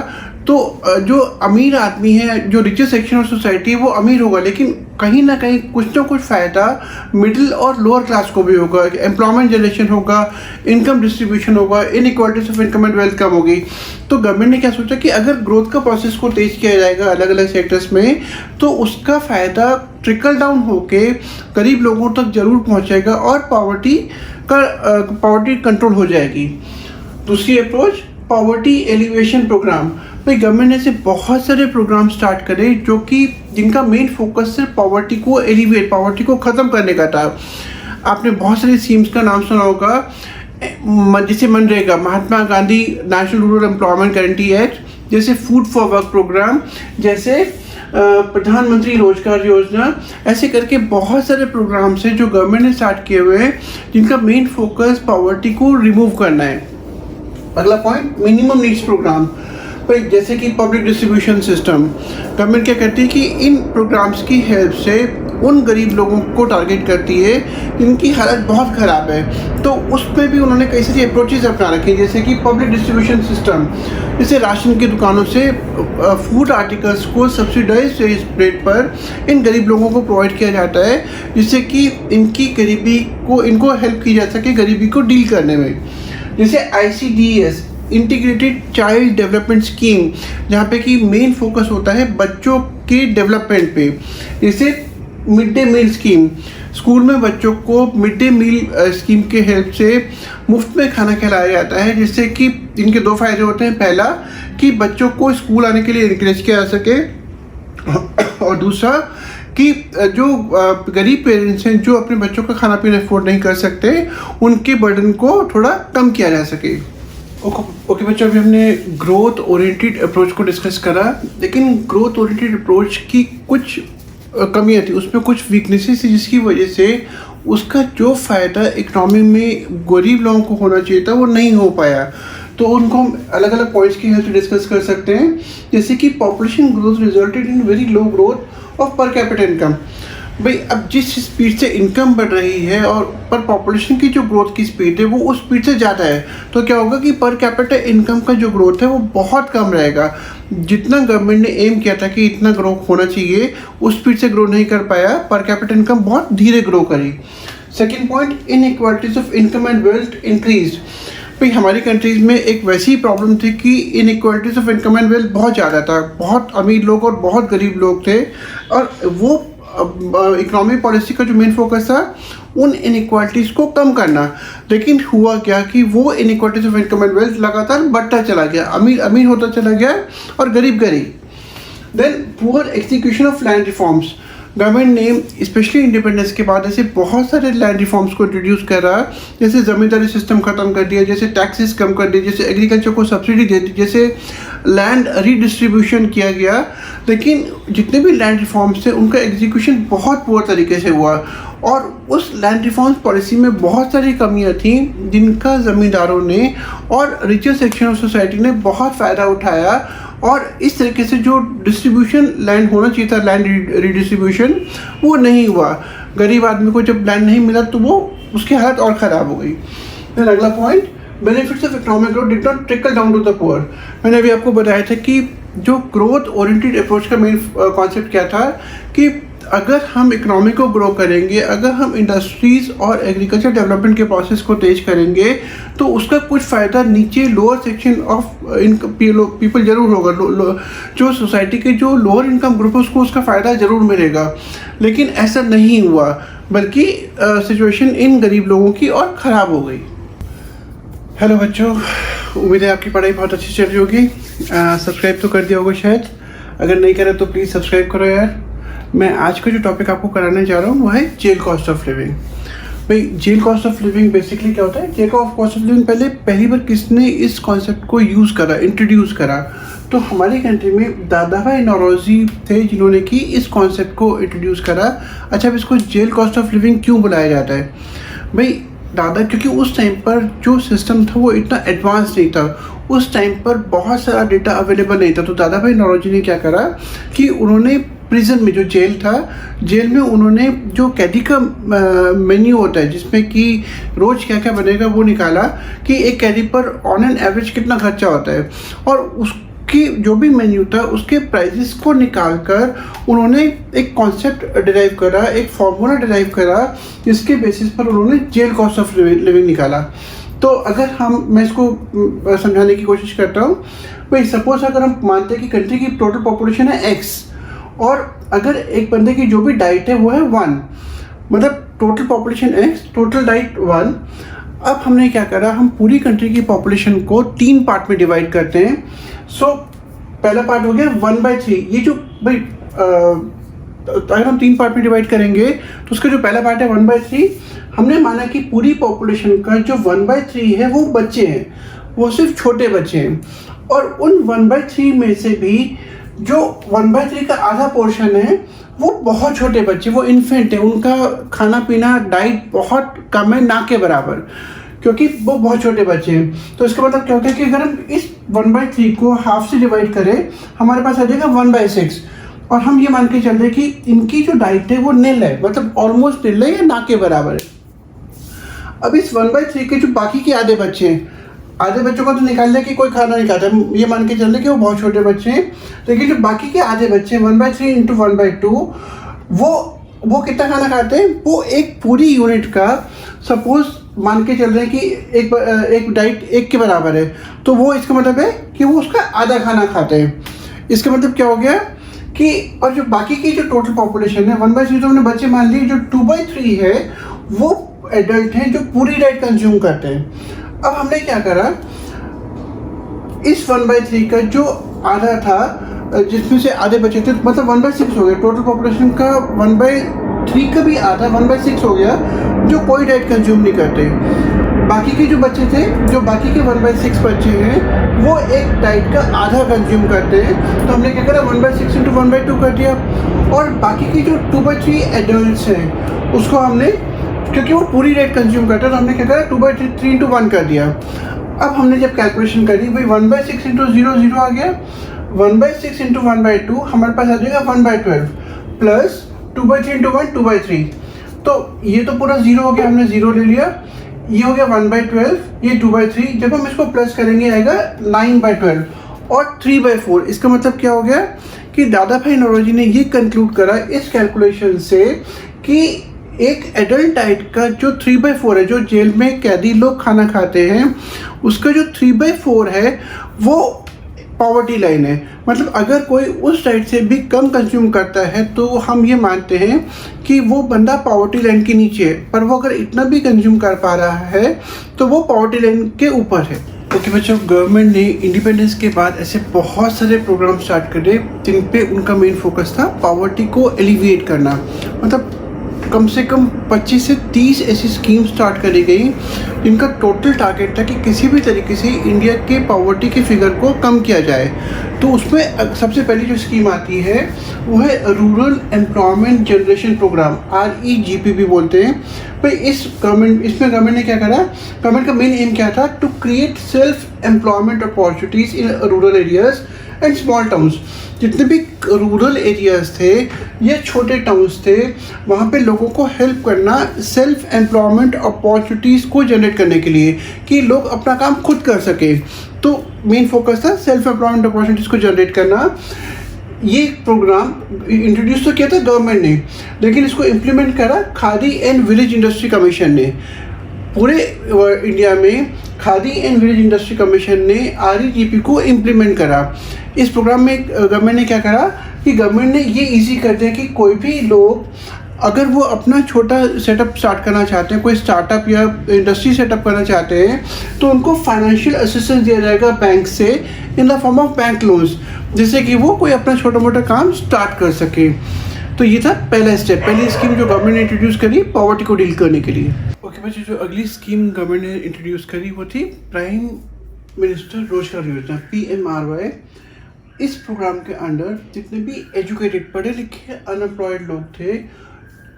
तो जो अमीर आदमी है, जो रिचेस्ट सेक्शन ऑफ सोसाइटी है वो अमीर होगा, लेकिन कहीं ना कहीं कुछ ना कुछ फ़ायदा मिडिल और लोअर क्लास को भी होगा, एम्प्लॉयमेंट जनरेशन होगा, इनकम डिस्ट्रीब्यूशन होगा, inequalities of income and wealth कम होगी। तो गवर्नमेंट ने क्या सोचा कि अगर ग्रोथ का प्रोसेस को तेज़ किया जाएगा अलग अलग सेक्टर्स में तो उसका फ़ायदा ट्रिकल डाउन होके गरीब लोगों तक ज़रूर पहुँचेगा और पॉवर्टी कंट्रोल हो जाएगी। दूसरी अप्रोच, पॉवर्टी एलिवेशन प्रोग्राम। भाई गवर्नमेंट ने ऐसे बहुत सारे प्रोग्राम स्टार्ट करे जिनका मेन फोकस सिर्फ पॉवर्टी को एलिवेट, पॉवर्टी को ख़त्म करने का था। आपने बहुत सारी स्कीम्स का नाम सुना होगा, जैसे MNREGA, Mahatma Gandhi national rural employment guarantee act, जैसे फूड फॉर वर्क प्रोग्राम, जैसे प्रधानमंत्री रोजगार योजना, ऐसे करके बहुत सारे प्रोग्राम्स हैं जो गवर्नमेंट ने स्टार्ट किए हुए हैं जिनका मेन फोकस पॉवर्टी को रिमूव करना है। अगला पॉइंट, मिनिमम नीड्स प्रोग्राम। भाई जैसे कि पब्लिक डिस्ट्रीब्यूशन सिस्टम, गवर्नमेंट क्या करती है कि इन प्रोग्राम्स की हेल्प से उन गरीब लोगों को टारगेट करती है जिनकी हालत बहुत ख़राब है। तो उसमें भी उन्होंने कई सारी अप्रोचेज अपना रखी, जैसे कि पब्लिक डिस्ट्रीब्यूशन सिस्टम, जैसे राशन की दुकानों से फूड आर्टिकल्स को सब्सिडाइज रेट पर इन गरीब लोगों को प्रोवाइड किया जाता है जिससे कि इनको हेल्प की जा सके गरीबी को डील करने में। जैसे ICDS, integrated child development scheme, जहाँ पे कि मेन फोकस होता है बच्चों के डेवलपमेंट पे। जैसे mid day meal scheme, school में बच्चों को मिड डे मील स्कीम के हेल्प से मुफ्त में खाना खिलाया जाता है, जिससे कि इनके 2 फायदे होते हैं। पहला कि बच्चों को स्कूल आने के लिए इनकरेज किया जा सके और दूसरा कि जो गरीब पेरेंट्स हैं जो अपने बच्चों का खाना पीना अफोर्ड नहीं कर सकते, उनके बर्डन को थोड़ा कम किया जा सके। ओके बच्चों, अभी हमने ग्रोथ ओरिएंटेड अप्रोच को डिस्कस करा, लेकिन ग्रोथ ओरिएंटेड अप्रोच की कुछ कमियाँ थी, उसमें कुछ वीकनेसेस थी जिसकी वजह से उसका जो फ़ायदा इकनॉमी में गरीब लोगों को होना चाहिए था वो नहीं हो पाया। तो उनको हम अलग अलग पॉइंट्स की हेल्प से डिस्कस कर सकते हैं, जैसे कि population growth resulted in very low growth of per capita income. भाई अब जिस स्पीड से इनकम बढ़ रही है और पर पॉपुलेशन की जो ग्रोथ की स्पीड है वो उस स्पीड से ज़्यादा है, तो क्या होगा कि पर कैपिटा इनकम का जो ग्रोथ है वो बहुत कम रहेगा। जितना गवर्नमेंट ने एम किया था कि इतना ग्रो होना चाहिए, उस स्पीड से ग्रो नहीं कर पाया, पर कैपिटा इनकम बहुत धीरे ग्रो करी। Second point, inequalities of income and wealth increase. भाई हमारी कंट्रीज़ में एक वैसी प्रॉब्लम थी कि inequalities of income and wealth बहुत ज़्यादा था, बहुत अमीर लोग और बहुत गरीब लोग थे, और वो इकोनॉमिक पॉलिसी का जो मेन फोकस था उन इनइक्वालिटीज़ को कम करना। लेकिन हुआ क्या कि वो inequalities of income and wealth लगातार बढ़ता चला गया, अमीर अमीर होता चला गया और गरीब गरीब। Then poor execution of land reforms, government ने स्पेशली इंडिपेंडेंस के बाद ऐसे बहुत सारे लैंड रिफॉर्म्स को इंट्रोड्यूस करा, जैसे ज़मींदारी सिस्टम ख़त्म कर दिया, जैसे टैक्सेस कम कर दिए, जैसे एग्रीकल्चर को सब्सिडी दे दी, जैसे लैंड रीडिस्ट्रीब्यूशन किया गया। लेकिन जितने भी लैंड रिफॉर्म्स थे उनका एग्जीक्यूशन बहुत पुअर तरीके से हुआ और उस लैंड रिफॉर्म्स पॉलिसी में बहुत सारी कमियां थी जिनका ज़मींदारों ने और रिचर सेक्शन ऑफ सोसाइटी ने बहुत फ़ायदा उठाया। और इस तरीके से जो डिस्ट्रीब्यूशन लैंड होना चाहिए था, लैंड रीडिस्ट्रीब्यूशन, वो नहीं हुआ। गरीब आदमी को जब लैंड नहीं मिला तो वो उसकी हालत और ख़राब हो गई। फिर अगला point, benefits of economic growth did not trickle down to the poor. मैंने अभी आपको बताया था कि जो ग्रोथ ओरिएंटेड अप्रोच का मेन कॉन्सेप्ट क्या था कि अगर हम इकोनॉमी को ग्रो करेंगे, अगर हम इंडस्ट्रीज़ और एग्रीकल्चर डेवलपमेंट के प्रोसेस को तेज करेंगे तो उसका कुछ फ़ायदा नीचे लोअर सेक्शन ऑफ पीपल ज़रूर होगा। जो सोसाइटी के जो लोअर इनकम ग्रुप है उसको उसका फ़ायदा ज़रूर मिलेगा। लेकिन ऐसा नहीं हुआ, बल्कि सिचुएशन इन गरीब लोगों की और ख़राब हो गई। हेलो बच्चों, उम्मीद है आपकी पढ़ाई बहुत अच्छी चल रही होगी। सब्सक्राइब तो कर दिया होगा शायद, अगर नहीं करा तो प्लीज़ सब्सक्राइब करो यार। मैं आज का जो टॉपिक आपको कराने जा रहा हूँ वो है जेल कॉस्ट ऑफ लिविंग। भाई जेल कॉस्ट ऑफ लिविंग बेसिकली क्या होता है? जेल कॉस्ट ऑफ लिविंग पहली बार किसने इस कॉन्सेप्ट को यूज़ करा, इंट्रोड्यूस करा? तो हमारी कंट्री में दादा भाई नौरोजी थे जिन्होंने कि इस कॉन्सेप्ट को इंट्रोड्यूस करा। अच्छा, अब इसको जेल कॉस्ट ऑफ लिविंग क्यों बुलाया जाता है? भाई दादा, क्योंकि उस टाइम पर जो सिस्टम था वो इतना एडवांस नहीं था, उस टाइम पर बहुत सारा डेटा अवेलेबल नहीं था। तो दादा भाई नौरोजी ने क्या करा कि उन्होंने प्रिजन में, जो जेल था, जेल में उन्होंने जो कैदी का मेन्यू होता है जिसमें कि रोज़ क्या क्या बनेगा वो निकाला कि एक कैदी पर ऑन एन एवरेज कितना खर्चा होता है, और उसकी जो भी मेन्यू था उसके प्राइजेस को निकाल कर उन्होंने एक कॉन्सेप्ट डिराइव करा, एक फार्मूला डिराइव करा जिसके बेसिस पर उन्होंने जेल कॉस्ट ऑफ लिविंग निकाला। तो अगर मैं इसको समझाने की कोशिश करता हूँ। भाई सपोज अगर हम मानते हैं कि कंट्री की टोटल पॉपुलेशन है X और अगर एक बंदे की जो भी डाइट है वो है 1, मतलब total population X, total diet 1। अब हमने क्या करा, हम पूरी कंट्री की पॉपुलेशन को 3 पार्ट में डिवाइड करते हैं। सो पहला पार्ट हो गया 1/3। ये जो भाई अगर हम 3 पार्ट में डिवाइड करेंगे तो उसका जो पहला पार्ट है 1/3, हमने माना कि पूरी पॉपुलेशन का जो 1/3 है वो बच्चे हैं, वो सिर्फ छोटे बच्चे हैं। और उन 1/3 में से भी जो 1/3 का आधा पोर्शन है वो बहुत छोटे बच्चे, वो इन्फेंट है, उनका खाना पीना डाइट बहुत कम है, ना के बराबर, क्योंकि वो बहुत छोटे बच्चे हैं। तो इसका मतलब क्या होता है कि अगर हम इस 1/3 को हाफ से डिवाइड करें हमारे पास आ जाएगा 1/6। और हम ये मान के चल रहे कि इनकी जो डाइट है वो निल है, मतलब ऑलमोस्ट निल है या ना के बराबर है। अब इस 1/3 के जो बाकी के आधे बच्चे हैं, आधे बच्चों को तो निकाल लिया कि कोई खाना नहीं खाता, ये मान के चल रहे कि वो बहुत छोटे बच्चे हैं। लेकिन जो बाकी के आधे बच्चे 1/3 इंटू 1/2 वो कितना खाना खाते हैं? वो एक पूरी यूनिट का, सपोज मान के चल रहे हैं कि एक डाइट 1 के बराबर है, तो वो इसका मतलब है कि वो उसका आधा खाना खाते हैं। इसका मतलब क्या हो गया कि और जो बाकी की जो टोटल पॉपुलेशन है 1/3 तो हमने बच्चे मान लिए, जो 2/3 है वो एडल्ट हैं जो पूरी डाइट कंज्यूम करते हैं। अब हमने क्या करा, इस 1/3 का जो आधा था जिसमें से आधे बचे थे, मतलब 1/6 हो गया, टोटल पॉपुलेशन का 1/3 का भी आधा 1/6 हो गया जो कोई डाइट कंज्यूम नहीं करते। बाकी के जो बच्चे थे, जो बाकी के 1/6 बच्चे हैं वो एक डाइट का आधा कंज्यूम करते हैं। तो हमने क्या करा, 1/6 इंटू 1/2 कर दिया। और बाकी की जो 2/3 एडल्ट हैं उसको हमने, क्योंकि वो पूरी डाइट कंज्यूम करते हैं, तो हमने क्या करा 2/3 इंटू 1 कर दिया। अब हमने जब कैलकुलेशन करी, भाई 1/6 इंटू 0 आ गया, 1/6 इंटू 1/2 हमारे पास आ जाएगा 1/12 प्लस 2/3 इंटू 1 2/3। तो ये तो पूरा 0 हो गया, हमने 0 ले लिया, ये हो गया 1/12, ये 2/3। जब हम इसको प्लस करेंगे आएगा 9/12 और 3/4। इसका मतलब क्या हो गया कि दादा भाई नौरोजी ने ये कंक्लूड करा इस कैलकुलेशन से कि एक एडल्ट डाइट का जो 3/4 है, जो जेल में कैदी लोग खाना खाते हैं, उसका जो 3/4 है वो पॉवर्टी लाइन है। मतलब अगर कोई उस साइड से भी कम कंज्यूम करता है तो हम ये मानते हैं कि वो बंदा पॉवर्टी लाइन के नीचे है, पर वो अगर इतना भी कंज्यूम कर पा रहा है तो वो पॉवर्टी लाइन के ऊपर है। ओके बच्चों, गवर्नमेंट ने इंडिपेंडेंस के बाद ऐसे बहुत सारे प्रोग्राम स्टार्ट करे जिन पे उनका मेन फोकस था पॉवर्टी को एलिविएट करना। मतलब कम से कम 25 से 30 ऐसी स्कीम स्टार्ट करी गई जिनका टोटल टारगेट था कि किसी भी तरीके से इंडिया के पॉवर्टी के फिगर को कम किया जाए। तो उसमें सबसे पहली जो स्कीम आती है वो है rural employment generation programme, REGP बोलते हैं। भाई इसमें गवर्नमेंट ने क्या करा, गवर्नमेंट का मेन एम क्या था, to create self employment opportunities in rural areas and small towns. जितने भी रूरल एरियाज थे या छोटे टाउन्स थे वहाँ पे लोगों को हेल्प करना सेल्फ एम्प्लॉयमेंट अपॉर्चुनिटीज़ को जनरेट करने के लिए कि लोग अपना काम खुद कर सके। तो मेन फोकस था सेल्फ एम्प्लॉयमेंट अपॉर्चुनिटीज़ को जनरेट करना। ये प्रोग्राम इंट्रोड्यूस तो किया था गवर्नमेंट ने, लेकिन इसको इम्प्लीमेंट करा khadi and village industry commission ने। पूरे इंडिया में khadi and village industry commission ने REGP को इम्प्लीमेंट करा। इस प्रोग्राम में गवर्नमेंट ने क्या करा कि गवर्नमेंट ने ये इजी कर दिया कि कोई भी लोग अगर वो अपना छोटा सेटअप स्टार्ट करना चाहते हैं, कोई स्टार्टअप या इंडस्ट्री सेटअप करना चाहते हैं, तो उनको फाइनेंशियल असिस्टेंस दिया जाएगा बैंक से in the form of bank loans, जिससे कि वो कोई अपना छोटा मोटा काम स्टार्ट कर सके। तो ये था पहला स्टेप, पहली स्कीम जो गवर्नमेंट ने इंट्रोड्यूस करी पॉवर्टी को डील करने के लिए। ओके बच्चे, जो अगली स्कीम गवर्नमेंट ने इंट्रोड्यूस करी वो थी प्राइम मिनिस्टर रोजगार योजना, PMRY। इस प्रोग्राम के अंडर जितने भी एजुकेटेड पढ़े लिखे अनएम्प्लॉयड लोग थे,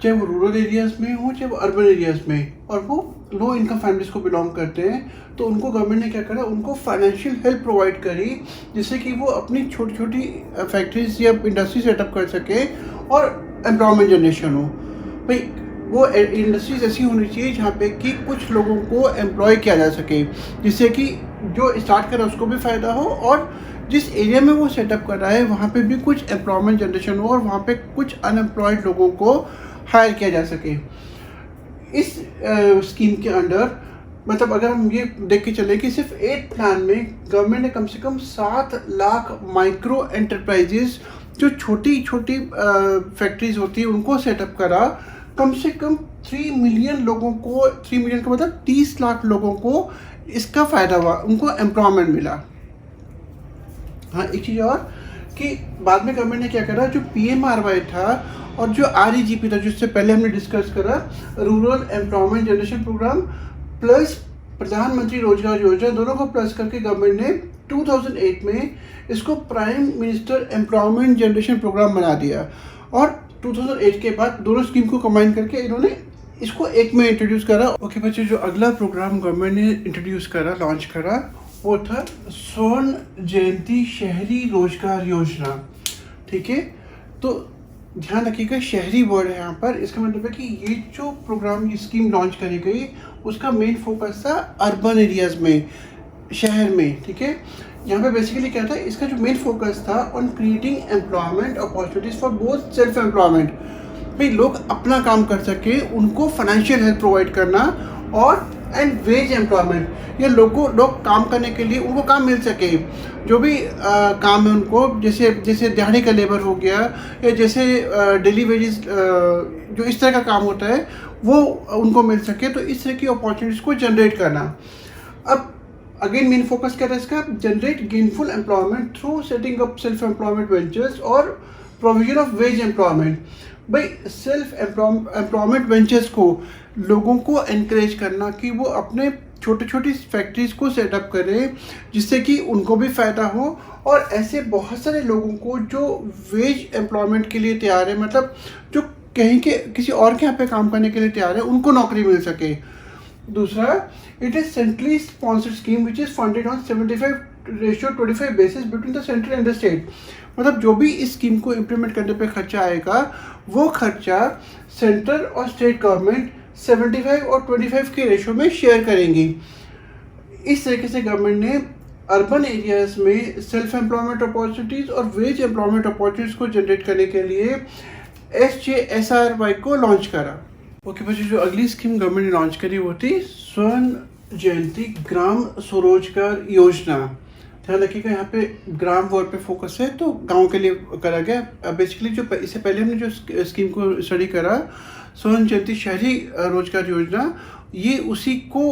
चाहे वो रूरल एरियाज़ में हो चाहे वो अर्बन एरियाज़ में, और वो लो इनकम फैमिलीज़ को बिलोंग करते हैं, तो उनको गवर्नमेंट ने क्या करा, उनको फाइनेंशियल हेल्प प्रोवाइड करी जिससे कि वो अपनी छोटी छोटी फैक्ट्रीज या इंडस्ट्री सेटअप कर सके और एम्प्लॉयमेंट जनरेशन हो। भाई वो इंडस्ट्रीज ऐसी होनी चाहिए जहाँ पे कि कुछ लोगों को एम्प्लॉय किया जा सके, जिससे कि जो स्टार्ट करा उसको भी फ़ायदा हो और जिस एरिया में वो सेटअप कर रहा है वहाँ पे भी कुछ एम्प्लॉयमेंट जनरेशन हो और वहाँ पे कुछ अनएम्प्लॉयड लोगों को हायर किया जा सके। इस स्कीम के अंडर मतलब अगर हम ये देख के चले कि सिर्फ 8 प्लान में गवर्नमेंट ने कम से कम 7 लाख माइक्रो एंटरप्राइजेस, जो छोटी छोटी फैक्ट्रीज होती है, उनको सेटअप करा। कम से कम 3 मिलियन लोगों को, 3 मिलियन का मतलब 30 लाख लोगों को इसका फ़ायदा हुआ, उनको एम्प्लॉयमेंट मिला। हाँ, एक चीज़ और कि बाद में गवर्नमेंट ने क्या करा, जो PMRY था और जो REGP था, जिससे पहले हमने डिस्कस करा, rural employment generation programme plus प्रधानमंत्री रोजगार योजना, दोनों को प्लस करके गवर्नमेंट ने 2008 में इसको prime minister employment generation programme बना दिया। और 2008 के बाद दोनों स्कीम को कंबाइन करके इन्होंने इसको एक में इंट्रोड्यूस करा। ओके बच्चे, जो अगला प्रोग्राम गवर्नमेंट ने इंट्रोड्यूस करा, लॉन्च करा, वो था स्वर्ण जयंती शहरी रोजगार योजना। ठीक है, तो ध्यान रखिएगा शहरी वर्ड है यहाँ पर। इसका मतलब है कि ये जो प्रोग्राम, ये स्कीम लॉन्च करी गई, उसका मेन फोकस था अर्बन एरियाज में, शहर में। ठीक है, यहाँ पे बेसिकली क्या था, इसका जो मेन फोकस था on creating employment opportunities for both self employment, भाई लोग अपना काम कर सके, उनको फाइनेंशियल हेल्प प्रोवाइड करना, और एंड वेज एम्प्लॉयमेंट, ये लोग काम करने के लिए उनको काम मिल सके। जो भी काम है उनको, जैसे दिहाड़ी का लेबर हो गया या जैसे डेली वेजेस, जो इस तरह का काम होता है वो उनको मिल सके। तो इस तरह की अपॉर्चुनिटीज़ को जनरेट करना। अब अगेन मेन फोकस क्या था इसका, generate gainful employment through setting up self employment ventures और प्रोविजन ऑफ वेज एम्प्लॉयमेंट। भाई सेल्फ एम्प्लॉयमेंट वेंचर्स को लोगों को एनकरेज करना कि वो अपने छोटी छोटी फैक्ट्रीज को सेटअप करें, जिससे कि उनको भी फ़ायदा हो, और ऐसे बहुत सारे लोगों को जो वेज एम्प्लॉयमेंट के लिए तैयार है, मतलब जो कहीं के किसी और के यहाँ पे काम करने के लिए तैयार है, उनको नौकरी मिल सके। दूसरा, it is centrally sponsored scheme which is funded on 75:25 basis between the central and the state. मतलब जो भी इस स्कीम को इम्प्लीमेंट करने पे खर्चा आएगा, वो खर्चा सेंट्रल और स्टेट गवर्नमेंट 75 और 25 के रेशो में शेयर करेंगी। इस तरीके से गवर्नमेंट ने अर्बन एरियाज में सेल्फ एम्प्लॉयमेंट अपॉर्चुनिटीज़ और वेज एम्प्लॉयमेंट अपॉर्चुनिटीज़ को जनरेट करने के लिए SJSRY को लॉन्च करा। ओके बच्चों, जो अगली स्कीम गवर्नमेंट ने लॉन्च करी वो थी स्वर्ण जयंती ग्राम स्वरोजगार योजना। ध्यान रखिएगा यहाँ पे ग्राम वर्ड पे फोकस है, तो गांव के लिए करा गया। बेसिकली जो इससे पहले हमने जो स्कीम को स्टडी करा, स्वर्ण जयंती शहरी रोजगार योजना, ये उसी को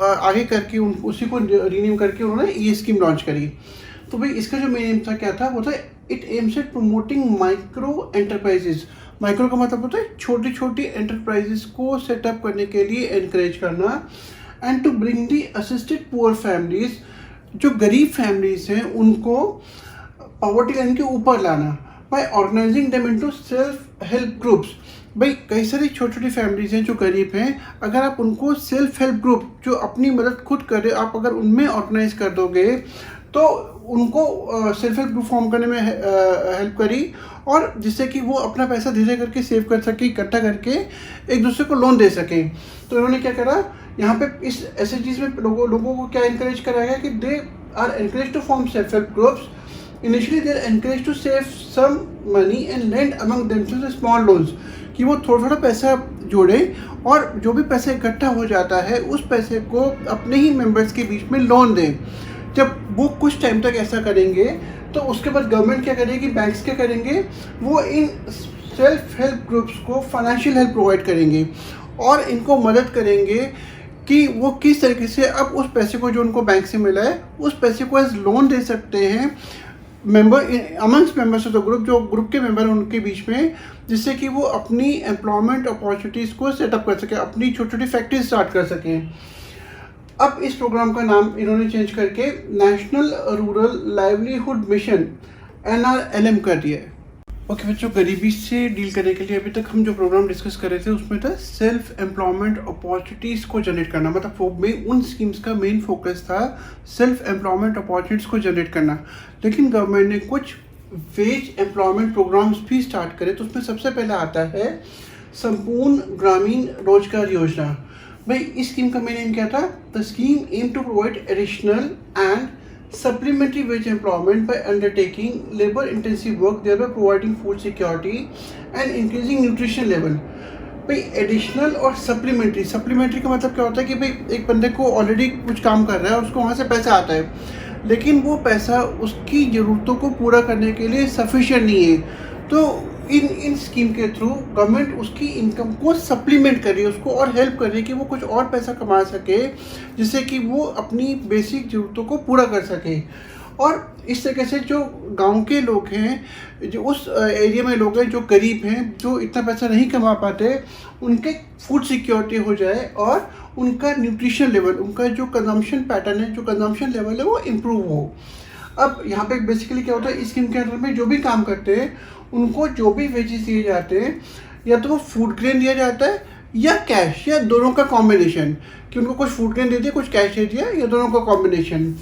आगे करके उसी को रीनेम करके उन्होंने ये स्कीम लॉन्च करी। तो भाई इसका जो मेन एम था क्या था, वो था it aims at promoting micro enterprises. Micro का मतलब होता है छोटी छोटी एंटरप्राइजेस को सेटअप करने के लिए एनकरेज करना, and to bring the assisted poor families, जो गरीब फैमिलीज हैं उनको पॉवर्टी लाइन के ऊपर लाना, by organising them into self help groups. भाई कई सारी छोटी छोटी फैमिलीज हैं जो गरीब हैं, अगर आप उनको सेल्फ हेल्प ग्रुप जो अपनी मदद खुद करे, आप अगर उनमें ऑर्गेनाइज कर दोगे तो उनको सेल्फ हेल्प ग्रुप फॉर्म करने में हेल्प करी, और जिससे कि वो अपना पैसा धीरे करके सेव कर सके, इकट्ठा करके एक दूसरे को लोन दे सके। तो इन्होंने क्या करा, यहाँ पे इस ऐसे चीज़ में लोगों को क्या इनकरेज कराया गया कि they are encourage to form self help groups. Initially they are encourage to save some money and lend among themselves small loans, कि वो थोड़ा थोड़ा पैसा जोड़े और जो भी पैसा इकट्ठा हो जाता है उस पैसे को अपने ही मेंबर्स के बीच में लोन दें। जब वो कुछ टाइम तक ऐसा करेंगे तो उसके बाद गवर्नमेंट क्या करेगी, बैंक्स क्या करेंगे, वो इन सेल्फ हेल्प ग्रुप्स को फाइनेंशियल हेल्प प्रोवाइड करेंगे और इनको मदद करेंगे कि वो किस तरीके से अब उस पैसे को जो उनको बैंक से मिला है उस पैसे को एज लोन दे सकते हैं member amongst members of the group, जो ग्रुप के मेंबर हैं उनके बीच में, जिससे कि वो अपनी एम्प्लॉयमेंट अपॉर्चुनिटीज़ को सेटअप कर सकें, अपनी छोटी छोटी फैक्ट्री स्टार्ट कर सकें। अब इस प्रोग्राम का नाम इन्होंने चेंज करके national rural livelihood mission NRLM कर दिया है। ओके बच्चों, गरीबी से डील करने के लिए अभी तक हम जो प्रोग्राम डिस्कस कर रहे थे उसमें था सेल्फ एम्प्लॉयमेंट अपॉर्चुनिटीज़ को जनरेट करना, मतलब वो में उन स्कीम्स का मेन फोकस था सेल्फ एम्प्लॉयमेंट अपॉर्चुनिटीज़ को जनरेट करना। लेकिन गवर्नमेंट ने कुछ वेज एम्प्लॉयमेंट प्रोग्राम्स भी स्टार्ट करे, तो उसमें सबसे पहले आता है संपूर्ण ग्रामीण रोजगार योजना। भाई इस स्कीम का मेन एम क्या था, the scheme aim to provide additional and supplementary wage employment by undertaking labor intensive work, thereby providing food security and increasing nutrition level। भाई एडिशनल और सप्लीमेंट्री का मतलब क्या होता है कि भाई एक बंदे को ऑलरेडी कुछ काम कर रहा है, उसको वहाँ से पैसा आता है, लेकिन वो पैसा उसकी ज़रूरतों को पूरा करने के लिए सफिशिएंट नहीं है। तो इन स्कीम के थ्रू गवर्नमेंट उसकी इनकम को सप्लीमेंट कर रही है, उसको और हेल्प कर रही है कि वो कुछ और पैसा कमा सके, जिससे कि वो अपनी बेसिक ज़रूरतों को पूरा कर सके। और इस तरीके से जो गांव के लोग हैं, जो उस एरिया में लोग हैं जो गरीब हैं, जो इतना पैसा नहीं कमा पाते, उनके फूड सिक्योरिटी हो जाए और उनका न्यूट्रिशन लेवल, उनका जो कंजम्पशन पैटर्न है, जो कंजम्पशन लेवल है वो इम्प्रूव हो। अब यहाँ पे बेसिकली क्या होता है, इस स्कीम के अंदर में जो भी काम करते हैं उनको जो भी वेजेस दिए जाते हैं, या तो वो फूड ग्रेन दिया जाता है या कैश, या दोनों का कॉम्बिनेशन, कि उनको कुछ फूड ग्रेन दे दिया, कुछ कैश दे दिया, या दोनों का कॉम्बिनेशन।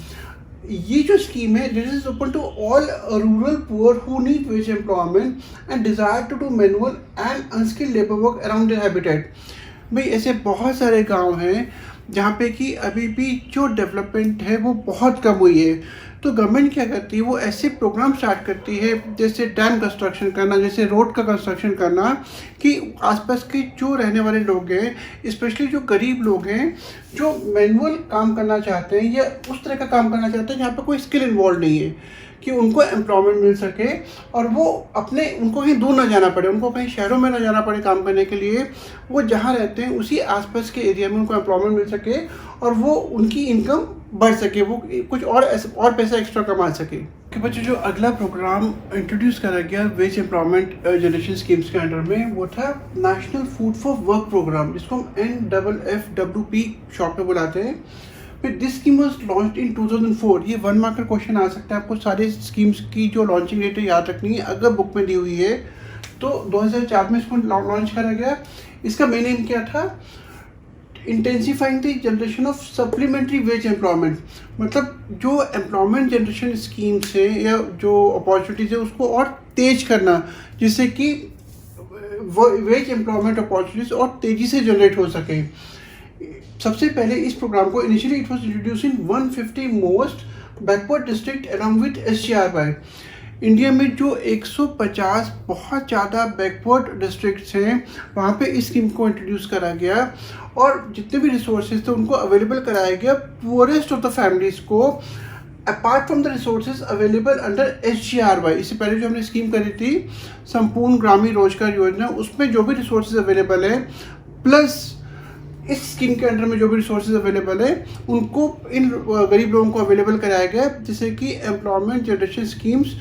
ये जो स्कीम है, this is open to all rural poor who need wage employment and desire to do manual and unskilled labour work around their habitat. भाई ऐसे बहुत सारे गांव हैं जहाँ पे कि अभी भी जो डेवलपमेंट है वो बहुत कम हुई है। तो गवर्नमेंट क्या करती है, वो ऐसे प्रोग्राम स्टार्ट करती है जैसे डैम कंस्ट्रक्शन करना, जैसे रोड का कंस्ट्रक्शन करना, कि आसपास के जो रहने वाले लोग हैं, स्पेशली जो गरीब लोग हैं, जो मैनुअल काम करना चाहते हैं या उस तरह का काम करना चाहते हैं जहाँ पर कोई स्किल इन्वॉल्व नहीं है, कि उनको एम्प्लॉयमेंट मिल सके और वो उनको कहीं दूर ना जाना पड़े, उनको कहीं शहरों में ना जाना पड़े काम करने के लिए, वो जहाँ रहते हैं उसी आसपास के एरिया में उनको एम्प्लॉयमेंट मिल सके और वो उनकी इनकम बढ़ सके, वो कुछ और पैसा एक्स्ट्रा कमा सके। कि बच्चों जो अगला प्रोग्राम इंट्रोड्यूस करा गया वेज एम्प्लॉयमेंट जनरेशन स्कीम्स के अंडर में, वो था national food for work programme, जिसको हम NFFWP शॉर्ट में बुलाते हैं। फिर this scheme was launched in 2004। ये 1 मार्क का क्वेश्चन आ सकता है, आपको सारे स्कीम्स की जो लॉन्चिंग डेट है याद रखनी है, अगर बुक में दी हुई है। तो 2004 में इसको लॉन्च करा गया। इसका मेन एम क्या था, intensifying the generation of supplementary veg employment, मतलब जो एम्प्लॉयमेंट जनरेशन स्कीम्स है या जो अपॉर्चुनिटीज़ है उसको और तेज करना, जिससे कि वेज एम्प्लॉयमेंट अपॉर्चुनिटीज़ और तेज़ी से जनरेट हो सके। सबसे पहले इस प्रोग्राम को initially it was introduce in 150 most backward district along with SGR। India में जो 150 बहुत ज़्यादा बैकवर्ड डिस्ट्रिक्ट्स हैं वहाँ पे इस स्कीम को इंट्रोड्यूस करा गया और जितने भी रिसोर्सेज थे उनको अवेलेबल कराया गया पुअरेस्ट ऑफ द फैमिलीज़ को apart from the resources available under SGRY, इससे पहले जो हमने स्कीम करी थी संपूर्ण ग्रामीण रोजगार योजना, उसमें जो भी रिसोर्सेज अवेलेबल है प्लस इस स्कीम के अंडर में जो भी रिसोर्सेज अवेलेबल है उनको इन गरीब लोगों को अवेलेबल कराया गया, जिससे कि employment generation schemes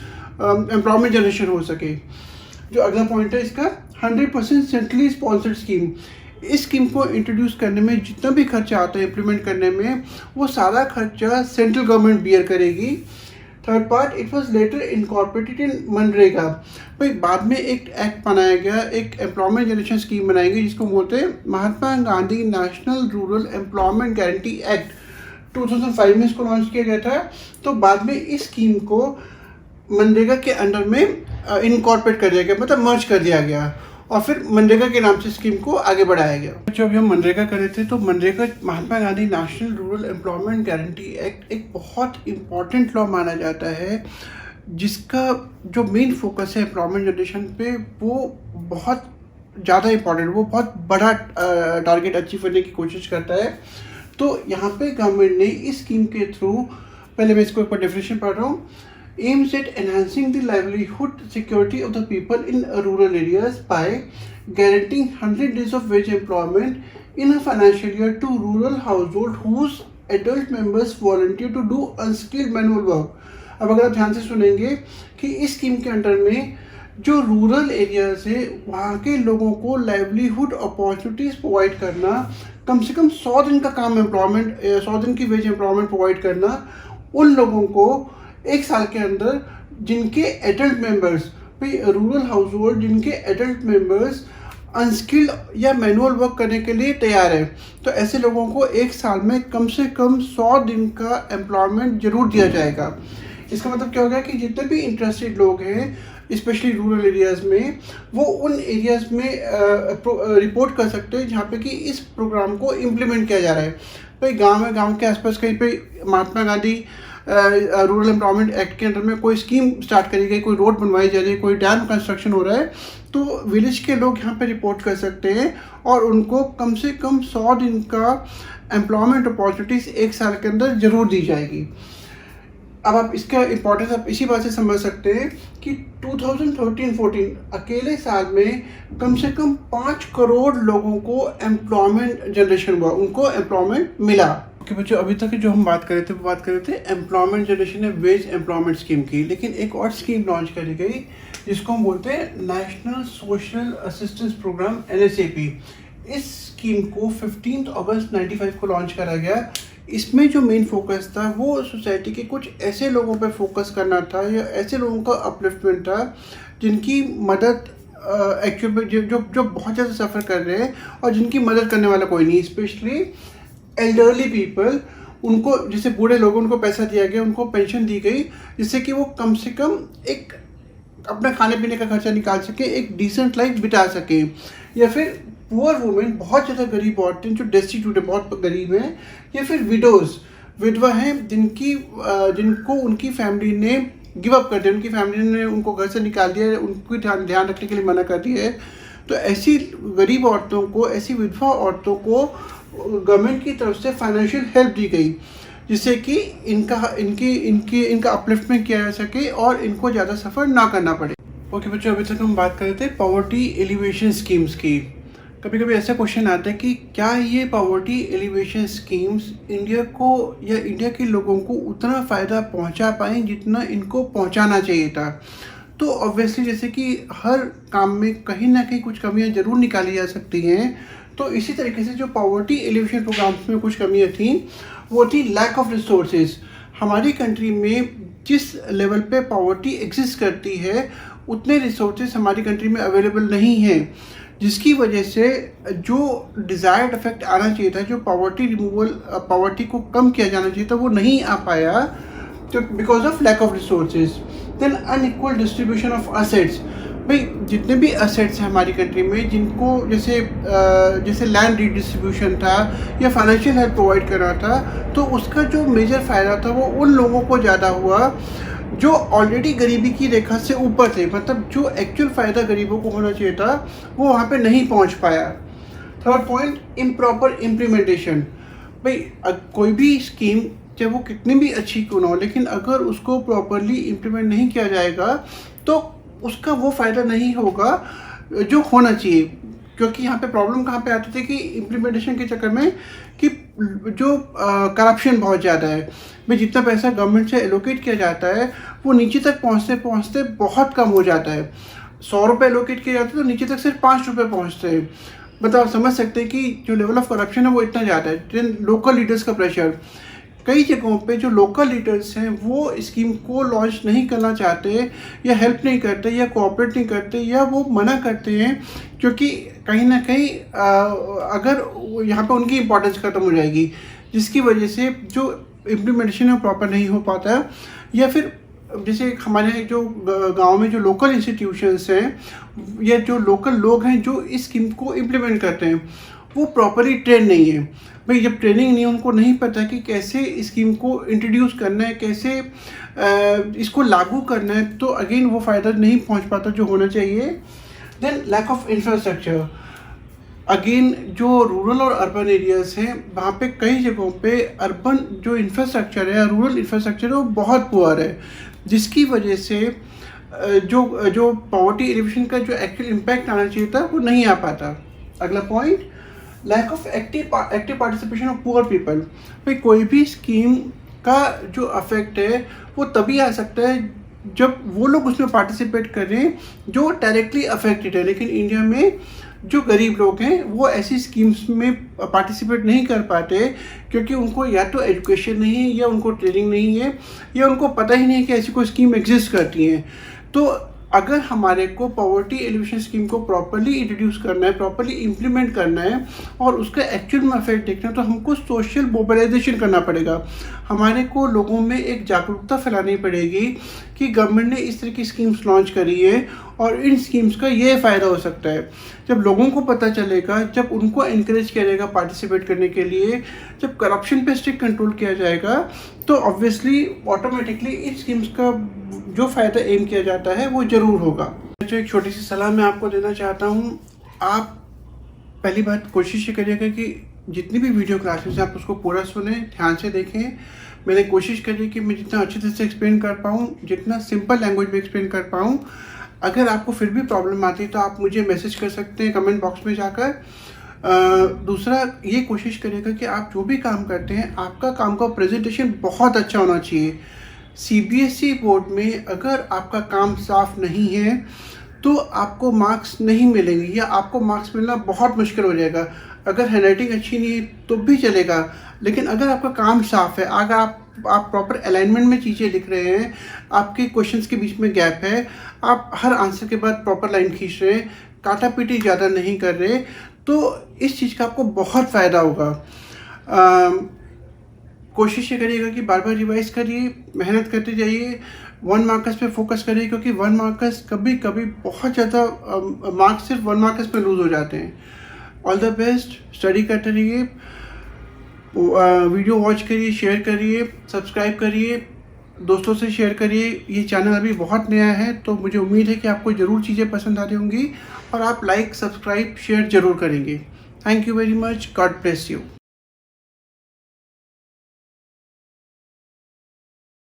employment generation हो सके। जो अगला पॉइंट है इसका 100% सेंट्रली स्पॉन्सर्ड स्कीम। इस स्कीम को इंट्रोड्यूस करने में जितना भी खर्चा आता है इम्प्लीमेंट करने में, वो सारा खर्चा सेंट्रल गवर्नमेंट बियर करेगी। Third part, it was later incorporated in MNREGA. भाई बाद में एक एक्ट बनाया गया, एक एम्प्लॉयमेंट जनरेशन स्कीम बनाई गई जिसको बोलते हैं Mahatma Gandhi national rural employment guarantee act. 2005 में इसको लॉन्च किया गया था। तो बाद में इस स्कीम को मनरेगा के अंडर में इनकॉर्पोरेट कर दिया गया, मतलब मर्ज कर दिया गया, और फिर मनरेगा के नाम से स्कीम को आगे बढ़ाया गया। जब हम मनरेगा कर रहे थे तो MNREGA Mahatma Gandhi national rural employment guarantee act एक बहुत इंपॉर्टेंट लॉ माना जाता है, जिसका जो मेन फोकस है एम्प्लॉयमेंट जनरेशन पे वो बहुत ज़्यादा इंपॉर्टेंट, वो बहुत बड़ा टारगेट अचीव करने की कोशिश करता है। तो यहाँ पे गवर्नमेंट ने इस स्कीम के थ्रू, पहले मैं इसको एक बार डेफिनेशन पढ़ रहा हूँ, aims at enhancing the livelihood security of the people in rural areas by guaranteeing 100 days of wage employment in a financial year to rural household whose adult members volunteer to do unskilled manual work। अब अगर आप ध्यान से सुनेंगे कि इस scheme के under में जो रूरल एरियाज है वहाँ के लोगों को लाइवलीहुड अपॉर्चुनिटीज़ प्रोवाइड करना, कम से कम 100 दिन का काम एम्प्लॉयमेंट, 100 दिन की वेज एम्प्लॉयमेंट प्रोवाइड करना उन लोगों को एक साल के अंदर जिनके एडल्ट मेंबर्स, भाई रूरल हाउस होल्ड जिनके एडल्ट मेंबर्स अनस्किल्ड या मैनुअल वर्क करने के लिए तैयार है, तो ऐसे लोगों को एक साल में कम से कम 100 दिन का एम्प्लॉयमेंट जरूर दिया जाएगा। इसका मतलब क्या होगा कि जितने भी इंटरेस्टेड लोग हैं स्पेशली रूरल एरियाज़ में, वो उन एरियाज़ में रिपोर्ट कर सकते हैं जहाँ पे कि इस प्रोग्राम को इम्प्लीमेंट किया जा रहा है। भाई गांव है, गांव के आसपास कहीं पे Mahatma Gandhi rural employment act के अंडर में कोई स्कीम स्टार्ट करी गई, कोई रोड बनवाई जा रही है, कोई डैम कंस्ट्रक्शन हो रहा है, तो विलेज के लोग यहाँ पे रिपोर्ट कर सकते हैं और उनको कम से कम 100 दिन का एम्प्लॉयमेंट अपॉर्चुनिटीज़ एक साल के अंदर ज़रूर दी जाएगी। अब आप इसका इम्पोर्टेंस आप इसी बात से समझ सकते हैं कि 2013-14 अकेले साल में कम से कम 5 करोड़ लोगों को एम्प्लॉयमेंट जनरेशन हुआ, उनको एम्प्लॉयमेंट मिला। ओके बच्चों, अभी तक जो हम बात कर रहे थे वो बात कर रहे थे एम्प्लॉयमेंट जनरेशन है वेज एम्प्लॉयमेंट स्कीम की, लेकिन एक और स्कीम लॉन्च करी गई जिसको हम बोलते हैं national social assistance programme NSAP। इस स्कीम को 15 अगस्त 95 को लॉन्च करा गया। इसमें जो मेन फोकस था वो सोसाइटी के कुछ ऐसे लोगों पर फोकस करना था या ऐसे लोगों का अपलिफ्टमेंट था जिनकी मदद एक्चुअल में जो बहुत ज़्यादा सफ़र कर रहे हैं और जिनकी मदद करने वाला कोई नहीं, स्पेशली एल्डरली पीपल। उनको, जैसे बूढ़े लोगों, उनको पैसा दिया गया, उनको पेंशन दी गई जिससे कि वो कम से कम एक अपना खाने पीने का खर्चा निकाल सके, एक डिसेंट लाइफ बिता सके। या फिर पुअर वुमेन, बहुत ज़्यादा गरीब औरतें जो डेस्टिट्यूट है, बहुत गरीब हैं, या फिर विडोज़, विधवा हैं जिनको उनकी फैमिली ने गिव अप कर दिया, उनकी फैमिली ने उनको घर से निकाल दिया, उनको ध्यान रखने के लिए मना कर दिया है। तो ऐसी गरीब औरतों को, ऐसी विधवा औरतों को गवर्नमेंट की तरफ से फाइनेंशियल हेल्प दी गई जिससे कि इनका अपलिफ्टमेंट किया जा सके और इनको ज़्यादा सफ़र ना करना पड़े। ओके बच्चों, अभी तक हम बात कर रहे थे पॉवर्टी एलिवेशन स्कीम्स की। कभी कभी ऐसा क्वेश्चन आता है कि क्या ये पॉवर्टी एलिवेशन स्कीम्स इंडिया को या इंडिया के लोगों को उतना फ़ायदा पहुंचा पाएँ जितना इनको पहुंचाना चाहिए था। तो ऑब्वियसली जैसे कि हर काम में कहीं ना कहीं कुछ कमियां ज़रूर निकाली जा सकती हैं, तो इसी तरीके से जो पॉवर्टी एलिवेशन प्रोग्राम्स में कुछ कमियां थी वो थी लैक ऑफ रिसोर्सेज। हमारी कंट्री में जिस लेवल पे पॉवर्टी एग्जिस्ट करती है उतने रिसोर्सेज हमारी कंट्री में अवेलेबल नहीं हैं, जिसकी वजह से जो डिज़ायर्ड इफेक्ट आना चाहिए था, जो पॉवर्टी रिमूवल, पॉवर्टी को कम किया जाना चाहिए था, वो नहीं आ पाया, तो because of lack of resources. Then unequal distribution of assets. भाई जितने भी असेट्स हैं हमारी कंट्री में, जिनको जैसे लैंड रीडिस्ट्रीब्यूशन था या फाइनेंशियल हेल्प प्रोवाइड करना था, तो उसका जो मेजर फ़ायदा था वो उन लोगों को ज़्यादा हुआ जो ऑलरेडी गरीबी की रेखा से ऊपर थे। मतलब जो एक्चुअल फ़ायदा गरीबों को होना चाहिए था वो वहाँ पे नहीं पहुँच पाया। Third point, improper implementation. भाई कोई भी स्कीम चाहे वो कितनी भी अच्छी क्यों ना हो, लेकिन अगर उसको प्रॉपरली इम्प्लीमेंट नहीं किया जाएगा तो उसका वो फ़ायदा नहीं होगा जो होना चाहिए। क्योंकि यहाँ पे प्रॉब्लम कहाँ पे आती थी कि इम्प्लीमेंटेशन के चक्कर में कि जो करप्शन बहुत ज़्यादा है भाई, जितना पैसा गवर्नमेंट से एलोकेट किया जाता है वो नीचे तक पहुँचते पहुँचते बहुत कम हो जाता है। 100 रुपये एलोकेट किए जाते हैं तो नीचे तक सिर्फ 5 रुपये पहुँचते हैं। मतलब आप समझ सकते हैं कि जो लेवल ऑफ करप्शन है वो इतना ज़्यादा है। देन लोकल लीडर्स का प्रेशर, कई जगहों पे जो लोकल लीडर्स हैं वो स्कीम को लॉन्च नहीं करना चाहते या हेल्प नहीं करते या कोऑपरेट नहीं करते या वो मना करते हैं, क्योंकि कहीं ना कहीं अगर यहाँ पे उनकी इम्पोर्टेंस ख़त्म हो जाएगी, जिसकी वजह से जो इम्प्लीमेंटेशन है प्रॉपर नहीं हो पाता। या फिर जैसे हमारे जो गांव में जो लोकल इंस्टीट्यूशंस हैं या जो लोकल लोग हैं जो इस स्कीम को इम्प्लीमेंट करते हैं वो प्रॉपरली ट्रेन नहीं है। भाई जब ट्रेनिंग नहीं है, उनको नहीं पता कि कैसे स्कीम को इंट्रोड्यूस करना है, कैसे इसको लागू करना है, तो अगेन वो फ़ायदा नहीं पहुंच पाता जो होना चाहिए। Then lack of infrastructure, again जो रूरल और अर्बन एरियाज़ हैं वहाँ पे कई जगहों पे अर्बन जो इंफ्रास्ट्रक्चर है, रूरल इंफ्रास्ट्रक्चर है वो बहुत पुअर है, जिसकी वजह से जो पॉवर्टी एलिवेशन का जो एक्चुअल इम्पैक्ट आना चाहिए था वो नहीं आ पाता। अगला point, lack of active participation of poor people. भाई कोई भी स्कीम का जो अफेक्ट है वो तभी आ सकता है जब वो लोग उसमें पार्टिसिपेट करें जो डायरेक्टली अफेक्टेड है, लेकिन इंडिया में जो गरीब लोग हैं वो ऐसी स्कीम्स में पार्टिसिपेट नहीं कर पाते क्योंकि उनको या तो एजुकेशन नहीं है या उनको ट्रेनिंग नहीं है या उनको पता ही नहीं कि ऐसी कोई स्कीम एग्जिस्ट करती हैं। तो अगर हमारे को पॉवर्टी एलिवेशन स्कीम को प्रॉपरली इंट्रोड्यूस करना है, प्रॉपरली इम्प्लीमेंट करना है और उसका एक्चुअल में इफेक्ट देखना है, तो हमको सोशल मोबिलाइजेशन करना पड़ेगा। हमारे को लोगों में एक जागरूकता फैलानी पड़ेगी कि गवर्नमेंट ने इस तरह की स्कीम्स लॉन्च करी है और इन स्कीम्स का ये फ़ायदा हो सकता है। जब लोगों को पता चलेगा, जब उनको इनकरेज किया जाएगा पार्टिसिपेट करने के लिए, जब करप्शन पे स्ट्रिक्ट कंट्रोल किया जाएगा, तो ऑब्वियसली ऑटोमेटिकली इन स्कीम्स का जो फ़ायदा एम किया जाता है वो ज़रूर होगा। जो एक छोटी सी सलाह मैं आपको देना चाहता हूँ, आप पहली बात कोशिश ये करिएगा कि जितनी भी वीडियो क्लासेस हैं आप उसको पूरा सुने, ध्यान से देखें। मैंने कोशिश करी कि मैं जितना अच्छे से एक्सप्लेन कर पाऊँ, जितना सिंपल लैंग्वेज में एक्सप्लेन कर पाऊँ। अगर आपको फिर भी प्रॉब्लम आती है तो आप मुझे मैसेज कर सकते हैं कमेंट बॉक्स में जाकर। दूसरा ये कोशिश करिएगा कि आप जो भी काम करते हैं आपका काम का प्रेजेंटेशन बहुत अच्छा होना चाहिए। CBSE बोर्ड में अगर आपका काम साफ नहीं है तो आपको मार्क्स नहीं मिलेंगे या आपको मार्क्स मिलना बहुत मुश्किल हो जाएगा। अगर हैंडराइटिंग अच्छी नहीं है तो भी चलेगा, लेकिन अगर आपका काम साफ है, अगर आप प्रॉपर अलाइनमेंट में चीज़ें लिख रहे हैं, आपके क्वेश्चंस के बीच में गैप है, आप हर आंसर के बाद प्रॉपर लाइन खींच रहे हैं, काटा पीटी ज़्यादा नहीं कर रहे, तो इस चीज़ का आपको बहुत फ़ायदा होगा। कोशिश ये करिएगा कि बार बार रिवाइज करिए, मेहनत करते जाइए, 1 मार्कर्स पे फोकस करिए, क्योंकि 1 मार्कर्स कभी कभी बहुत ज़्यादा मार्क्स सिर्फ 1 मार्कर्स पे लूज़ हो जाते हैं। ऑल द बेस्ट, स्टडी करते रहिए, वीडियो वॉच करिए, शेयर करिए, सब्सक्राइब करिए, दोस्तों से शेयर करिए। ये चैनल अभी बहुत नया है तो मुझे उम्मीद है कि आपको ज़रूर चीज़ें पसंद आ रही होंगी और आप लाइक, सब्सक्राइब, शेयर ज़रूर करेंगे। Thank you very much, God bless you.